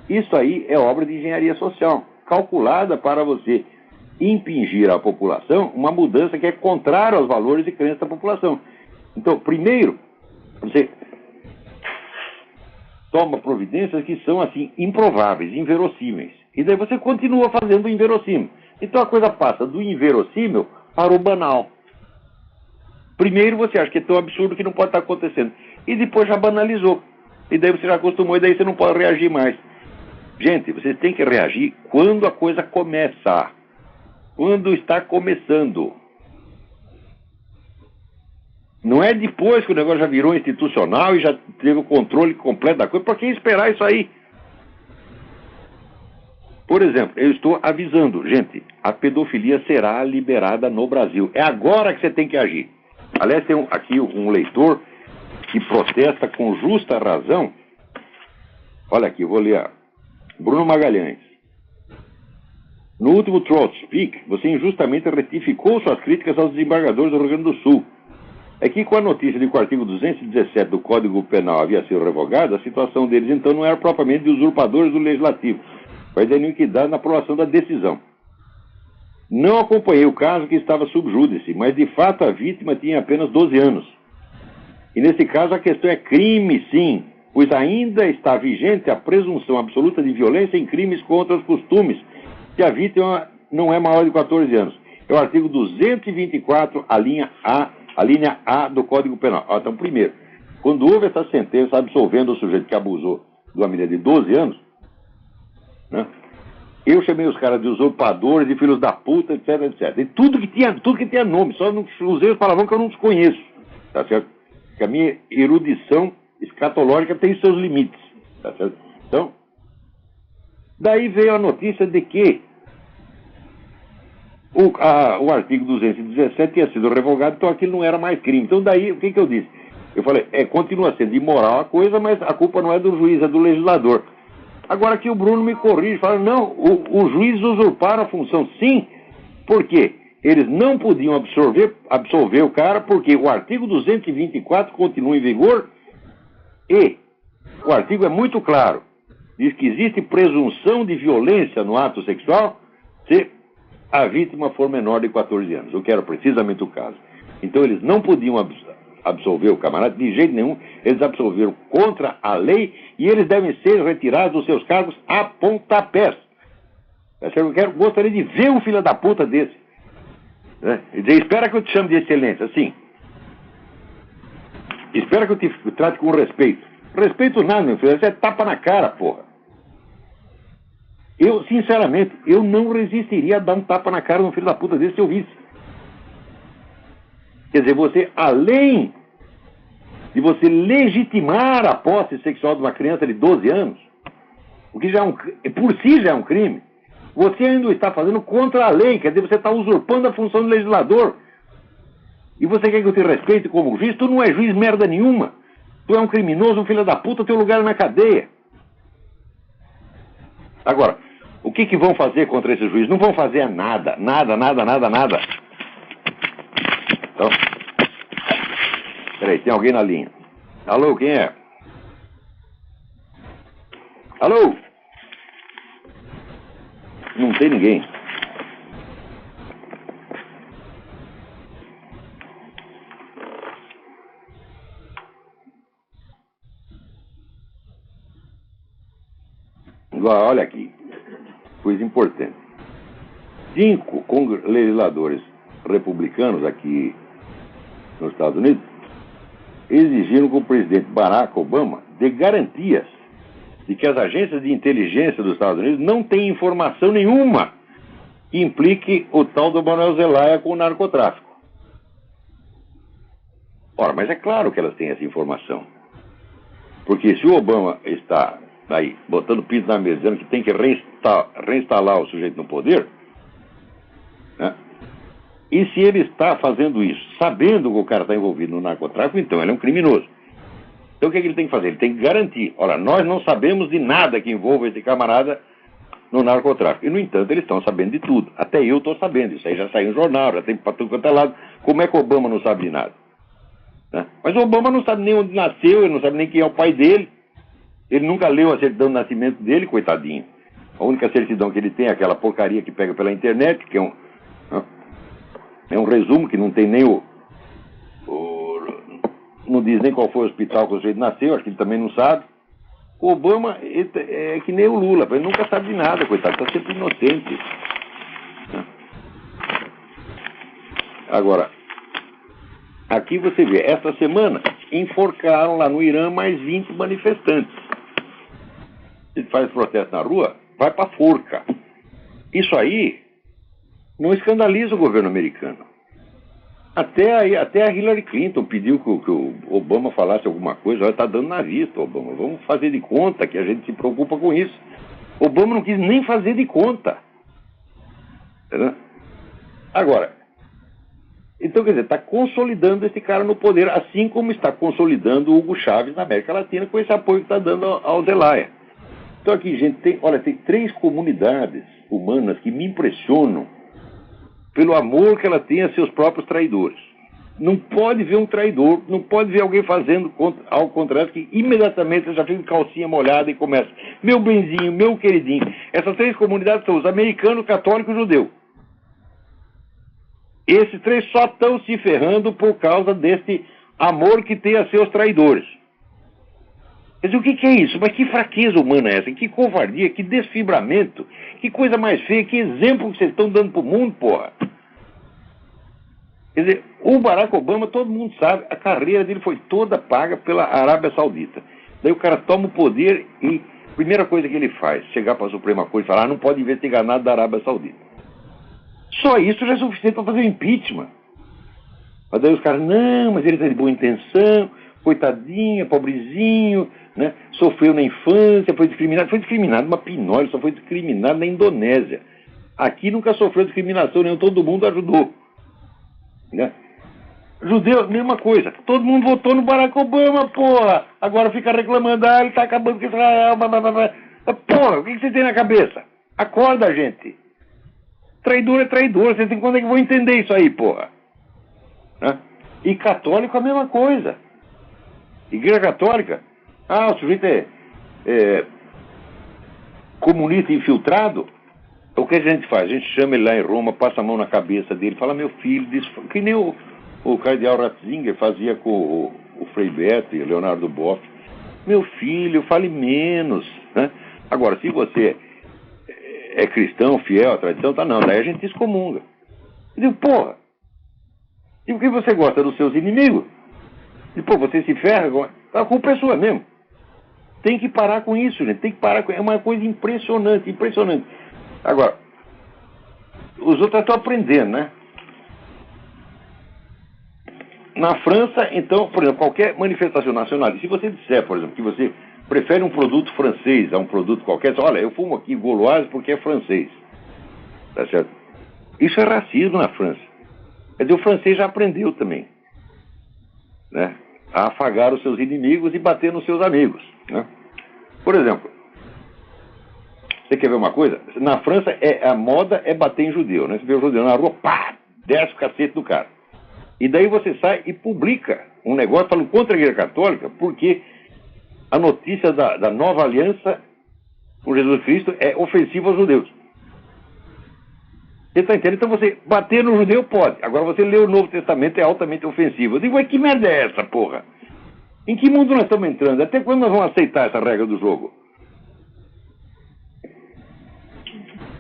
Isso aí é obra de engenharia social, calculada para você impingir à população uma mudança que é contrária aos valores e crenças da população. Então, primeiro, você toma providências que são, assim, improváveis, inverossímeis. E daí você continua fazendo o inverossímil. Então a coisa passa do inverossímil para o banal. Primeiro você acha que é tão absurdo que não pode estar acontecendo. E depois já banalizou. E daí você já acostumou e daí você não pode reagir mais. Gente, vocês têm que reagir quando a coisa começa. Quando está começando. Não é depois que o negócio já virou institucional e já teve o controle completo da coisa. Por que esperar isso aí? Por exemplo, eu estou avisando, gente, a pedofilia será liberada no Brasil. É agora que você tem que agir. Aliás, tem aqui um leitor que protesta com justa razão. Olha aqui, eu vou ler. Bruno Magalhães. No último Trout Speak, você injustamente retificou suas críticas aos desembargadores do Rio Grande do Sul. É que com a notícia de que o artigo 217 do Código Penal havia sido revogado, a situação deles então não era propriamente de usurpadores do Legislativo, mas de iniquidade na aprovação da decisão. Não acompanhei o caso que estava sub júdice, mas de fato a vítima tinha apenas 12 anos. E nesse caso a questão é crime, sim, pois ainda está vigente a presunção absoluta de violência em crimes contra os costumes, se a vítima não é maior de 14 anos. É o artigo 224, a linha A do Código Penal. Então, primeiro, quando houve essa sentença absolvendo o sujeito que abusou de uma menina de 12 anos, né, eu chamei os caras de usurpadores, de filhos da puta, etc, etc. E tudo que tinha nome, só não usei os palavrões que eu não desconheço, tá certo? Porque a minha erudição escatológica tem seus limites, tá certo? Então, daí veio a notícia de que o artigo 217 tinha sido revogado, então aquilo não era mais crime. Então daí, o que eu disse? Eu falei, continua sendo imoral a coisa, mas a culpa não é do juiz, é do legislador. Agora aqui o Bruno me corrige, fala, não, os juízes usurparam a função, sim, por quê? Eles não podiam absolver o cara, porque o artigo 224 continua em vigor e o artigo é muito claro. Diz que existe presunção de violência no ato sexual se a vítima for menor de 14 anos, o que era precisamente o caso. Então eles não podiam absolver o camarada de jeito nenhum, eles absolveram contra a lei e eles devem ser retirados dos seus cargos a pontapés. Eu gostaria de ver um filho da puta desse. E dizer, espera que eu te chame de excelência, assim. Espera que eu te trate com respeito. Respeito nada, meu filho, isso é tapa na cara, porra. Eu, sinceramente, eu não resistiria a dar um tapa na cara de um filho da puta desse se eu visse. Quer dizer, você, além de você legitimar a posse sexual de uma criança de 12 anos, o que já por si já é um crime, você ainda está fazendo contra a lei, quer dizer, você está usurpando a função do legislador. E você quer que eu te respeite como juiz? Tu não é juiz merda nenhuma. Tu é um criminoso, um filho da puta, teu lugar é na cadeia. Agora, o que vão fazer contra esse juiz? Não vão fazer nada. Nada. Então, peraí, tem alguém na linha. Alô, quem é? Alô? Não tem ninguém. Agora, olha aqui. Coisa importante. 5 legisladores republicanos aqui nos Estados Unidos exigiram que o presidente Barack Obama dê garantias de que as agências de inteligência dos Estados Unidos não têm informação nenhuma que implique o tal do Manuel Zelaya com o narcotráfico. Ora, mas é claro que elas têm essa informação. Porque se o Obama está aí botando pinto na mesa, dizendo que tem que reinstalar o sujeito no poder, né? E se ele está fazendo isso sabendo que o cara está envolvido no narcotráfico, então ele é um criminoso. Então o que ele tem que fazer? Ele tem que garantir, olha, nós não sabemos de nada que envolva esse camarada no narcotráfico. E, no entanto, eles estão sabendo de tudo. Até eu estou sabendo. Isso aí já saiu no jornal, já tem para tudo quanto é lado. Como é que o Obama não sabe de nada? Né? Mas o Obama não sabe nem onde nasceu, ele não sabe nem quem é o pai dele. Ele nunca leu a certidão de nascimento dele, coitadinho. A única certidão que ele tem é aquela porcaria que pega pela internet, que é um resumo, que não tem nem não diz nem qual foi o hospital que o sujeito nasceu, acho que ele também não sabe. O Obama é que nem o Lula, ele nunca sabe de nada, coitado, está sempre inocente. Agora, aqui você vê, esta semana enforcaram lá no Irã mais 20 manifestantes. Se faz protesto na rua, vai para forca. Isso aí não escandaliza o governo americano. Até a Hillary Clinton pediu que o Obama falasse alguma coisa. Olha, está dando na vista, Obama. Vamos fazer de conta que a gente se preocupa com isso. Obama não quis nem fazer de conta. Entendeu? Agora, então, quer dizer, está consolidando esse cara no poder, assim como está consolidando o Hugo Chávez na América Latina com esse apoio que está dando ao Zelaya. Então aqui, gente, tem 3 comunidades humanas que me impressionam pelo amor que ela tem a seus próprios traidores. Não pode ver um traidor, não pode ver alguém fazendo ao contrário, que imediatamente você já fica de calcinha molhada e começa, meu benzinho, meu queridinho. Essas 3 comunidades são os americanos, católicos e judeus. Esses três só estão se ferrando por causa desse amor que tem a seus traidores. Quer dizer, o que é isso? Mas que fraqueza humana é essa? Que covardia, que desfibramento, que coisa mais feia, que exemplo que vocês estão dando pro mundo, porra. Quer dizer, o Barack Obama, todo mundo sabe, a carreira dele foi toda paga pela Arábia Saudita. Daí o cara toma o poder e a primeira coisa que ele faz, chegar para a Suprema Corte e falar, não pode investigar nada da Arábia Saudita. Só isso já é suficiente para fazer o impeachment. Mas daí os caras, não, mas ele está de boa intenção, coitadinho, pobrezinho, né? Sofreu na infância, foi discriminado uma pinóia, só foi discriminado na Indonésia. Aqui nunca sofreu discriminação nenhuma, todo mundo ajudou. Né? Judeu, mesma coisa, todo mundo votou no Barack Obama, porra, agora fica reclamando, ele está acabando com Israel, blá, blá, blá, blá. Porra, o que você tem na cabeça? Acorda, gente. Traidor é traidor, vocês têm quando é que vão entender isso aí, porra? Né? E católico a mesma coisa. Igreja católica, o sujeito é comunista infiltrado. O que a gente faz? A gente chama ele lá em Roma, passa a mão na cabeça dele, fala, meu filho, que nem o cardeal Ratzinger fazia com o Frei Beto e o Leonardo Boff. Meu filho, fale menos. Né? Agora, se você é cristão, fiel à tradição, tá não, daí a gente excomunga. Eu digo, porra, e por que você gosta dos seus inimigos? E, pô, você se ferra, a culpa é sua mesmo. Tem que parar com isso, gente. Tem que parar com... É uma coisa impressionante, impressionante. Agora, os outros estão aprendendo, né? Na França, então, por exemplo, qualquer manifestação nacionalista, se você disser, por exemplo, que você prefere um produto francês a um produto qualquer, olha, eu fumo aqui Gauloise porque é francês. Tá certo? Isso é racismo na França. Quer dizer, o francês já aprendeu também. Né? A afagar os seus inimigos e bater nos seus amigos. Né? Por exemplo, você quer ver uma coisa? Na França, a moda é bater em judeu. Né? Você vê o judeu na rua, pá, desce o cacete do cara. E daí você sai e publica um negócio falando contra a Igreja Católica, porque a notícia da nova aliança com Jesus Cristo é ofensiva aos judeus. Você está entendendo? Então você bater no judeu pode. Agora você lê o Novo Testamento é altamente ofensivo. Eu digo, mas que merda é essa, porra? Em que mundo nós estamos entrando? Até quando nós vamos aceitar essa regra do jogo?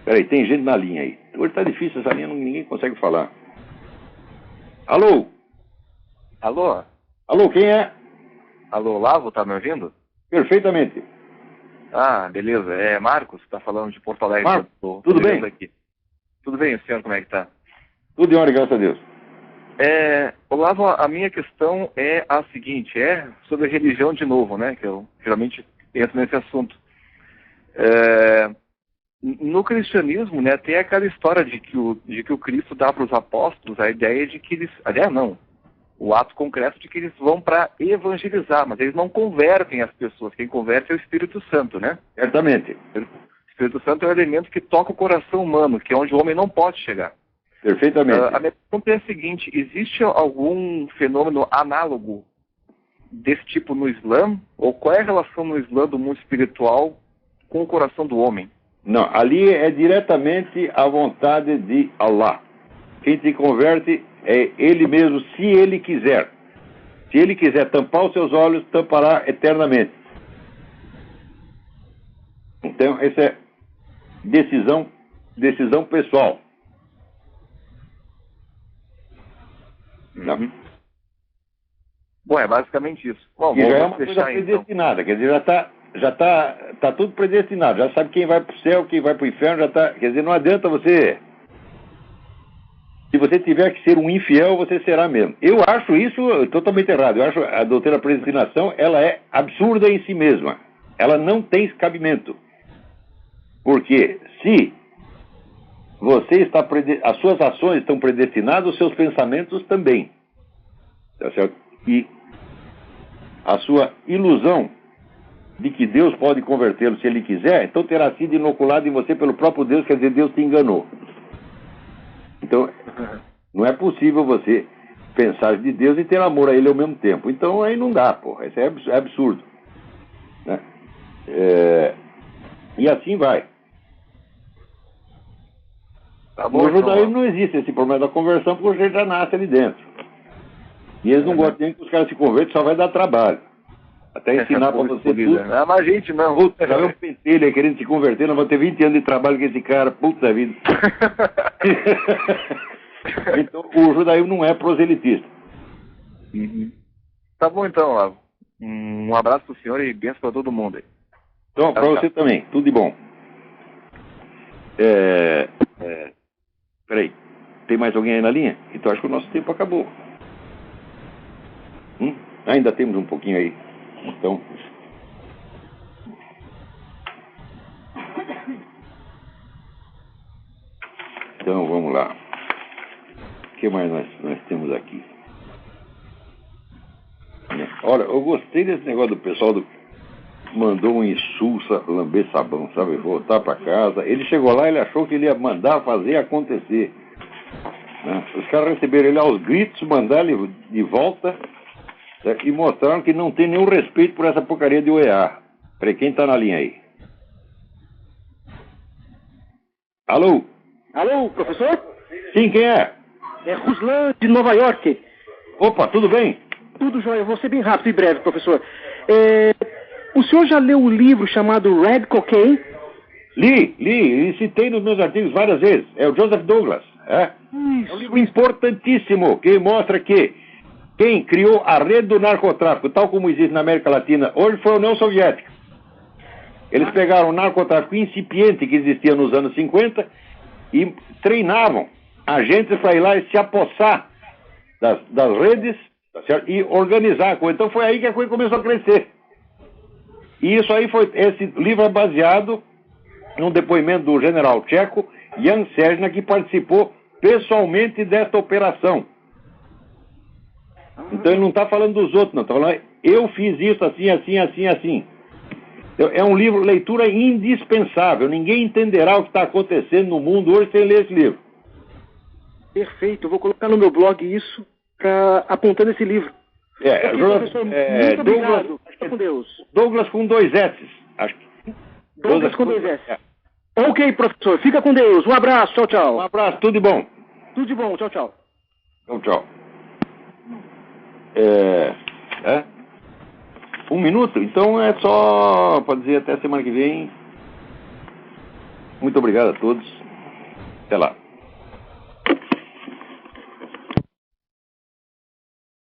Peraí, tem gente na linha aí. Hoje está difícil essa linha, ninguém consegue falar. Alô? Alô? Alô, quem é? Alô, Lavo, tá me ouvindo? Perfeitamente. Ah, beleza. É Marcos, tá falando de Porto Alegre. Marcos, tudo bem? Aqui. Tudo bem, o senhor, como é que tá? Tudo em ordem, graças a Deus. Olavo, a minha questão é a seguinte, sobre a religião de novo, né, que eu geralmente entro nesse assunto. No cristianismo, né, tem aquela história de que o Cristo dá para os apóstolos a ideia de que eles... Aliás, não. O ato concreto de que eles vão para evangelizar, mas eles não convertem as pessoas. Quem converte é o Espírito Santo, né? Certamente. O Espírito Santo é um elemento que toca o coração humano, que é onde o homem não pode chegar. Perfeitamente. A minha pergunta é a seguinte, existe algum fenômeno análogo desse tipo no Islã? Ou qual é a relação no Islã do mundo espiritual com o coração do homem? Não, ali é diretamente a vontade de Allah. Quem te converte é Ele mesmo, se Ele quiser. Se Ele quiser tampar os seus olhos, tampará eternamente. Então, essa é decisão pessoal. Uhum. Bom, é basicamente isso. Bom, e já é uma coisa predestinada, então. Quer dizer, já tá tudo predestinado, já sabe quem vai para o céu, quem vai para o inferno, já tá, quer dizer, não adianta você... Se você tiver que ser um infiel, você será mesmo. Eu acho isso totalmente errado. Eu acho a doutrina da predestinação, ela é absurda em si mesma. Ela não tem cabimento. Porque se você está as suas ações estão predestinadas, os seus pensamentos também. Tá certo? E a sua ilusão de que Deus pode convertê-lo se Ele quiser, então terá sido inoculado em você pelo próprio Deus, quer dizer, Deus te enganou. Então, não é possível você pensar de Deus e ter amor a Ele ao mesmo tempo. Então, aí não dá, porra. Isso é absurdo. Né? E assim vai. Tá bom, no judaísmo então, não existe esse problema da conversão, porque o sujeito já nasce ali dentro. E eles não gostam nem que os caras se convertam, só vai dar trabalho. Até ensinar pra você tudo. Ah, mas a gente não. Puta, já é um pentelho aí querendo se converter, nós vamos ter 20 anos de trabalho com esse cara, puta vida. Então, o judaísmo não é proselitista. Uhum. Tá bom então, Olavo. Um abraço pro senhor e benção pra todo mundo aí. Então, pra você também, tudo de bom. Peraí, tem mais alguém aí na linha? Então acho que o nosso tempo acabou. Ainda temos um pouquinho aí. Então vamos lá. O que mais nós temos aqui? Olha, eu gostei desse negócio do pessoal mandou um insulsa lamber sabão, sabe? Voltar para casa. Ele chegou lá, ele achou que ele ia mandar fazer acontecer. Né? Os caras receberam ele aos gritos, mandaram ele de volta, né? E mostraram que não tem nenhum respeito por essa porcaria de OEA. Peraí, quem tá na linha aí? Alô? Alô, professor? Sim, quem é? É Ruslan, de Nova York. Opa, tudo bem? Tudo jóia, eu vou ser bem rápido e breve, professor. O senhor já leu o livro chamado Red Cocaine? Li, e citei nos meus artigos várias vezes. É o Joseph Douglas. É um livro importantíssimo que mostra que quem criou a rede do narcotráfico, tal como existe na América Latina, hoje foi a União Soviética. Eles pegaram o narcotráfico incipiente que existia nos anos 50 e treinavam agentes para ir lá e se apossar das redes, tá certo? E organizar a coisa. Então foi aí que a coisa começou a crescer. E isso aí esse livro é baseado num depoimento do general tcheco Jan Sežna, que participou pessoalmente desta operação. Então ele não está falando dos outros, não. Está falando, eu fiz isso assim, assim, assim, assim. É um livro, leitura indispensável. Ninguém entenderá o que está acontecendo no mundo hoje sem ler esse livro. Perfeito, eu vou colocar no meu blog isso, apontando esse livro. Professor, muito obrigado. Fica com Deus. Douglas com 2 S. Acho que... Douglas com 2 S. Ok, professor. Fica com Deus. Um abraço. Tchau, tchau. Um abraço. Tudo de bom. Tudo de bom. Tchau, tchau. Então, tchau. 1 minuto? Então é só para dizer até semana que vem. Muito obrigado a todos. Até lá.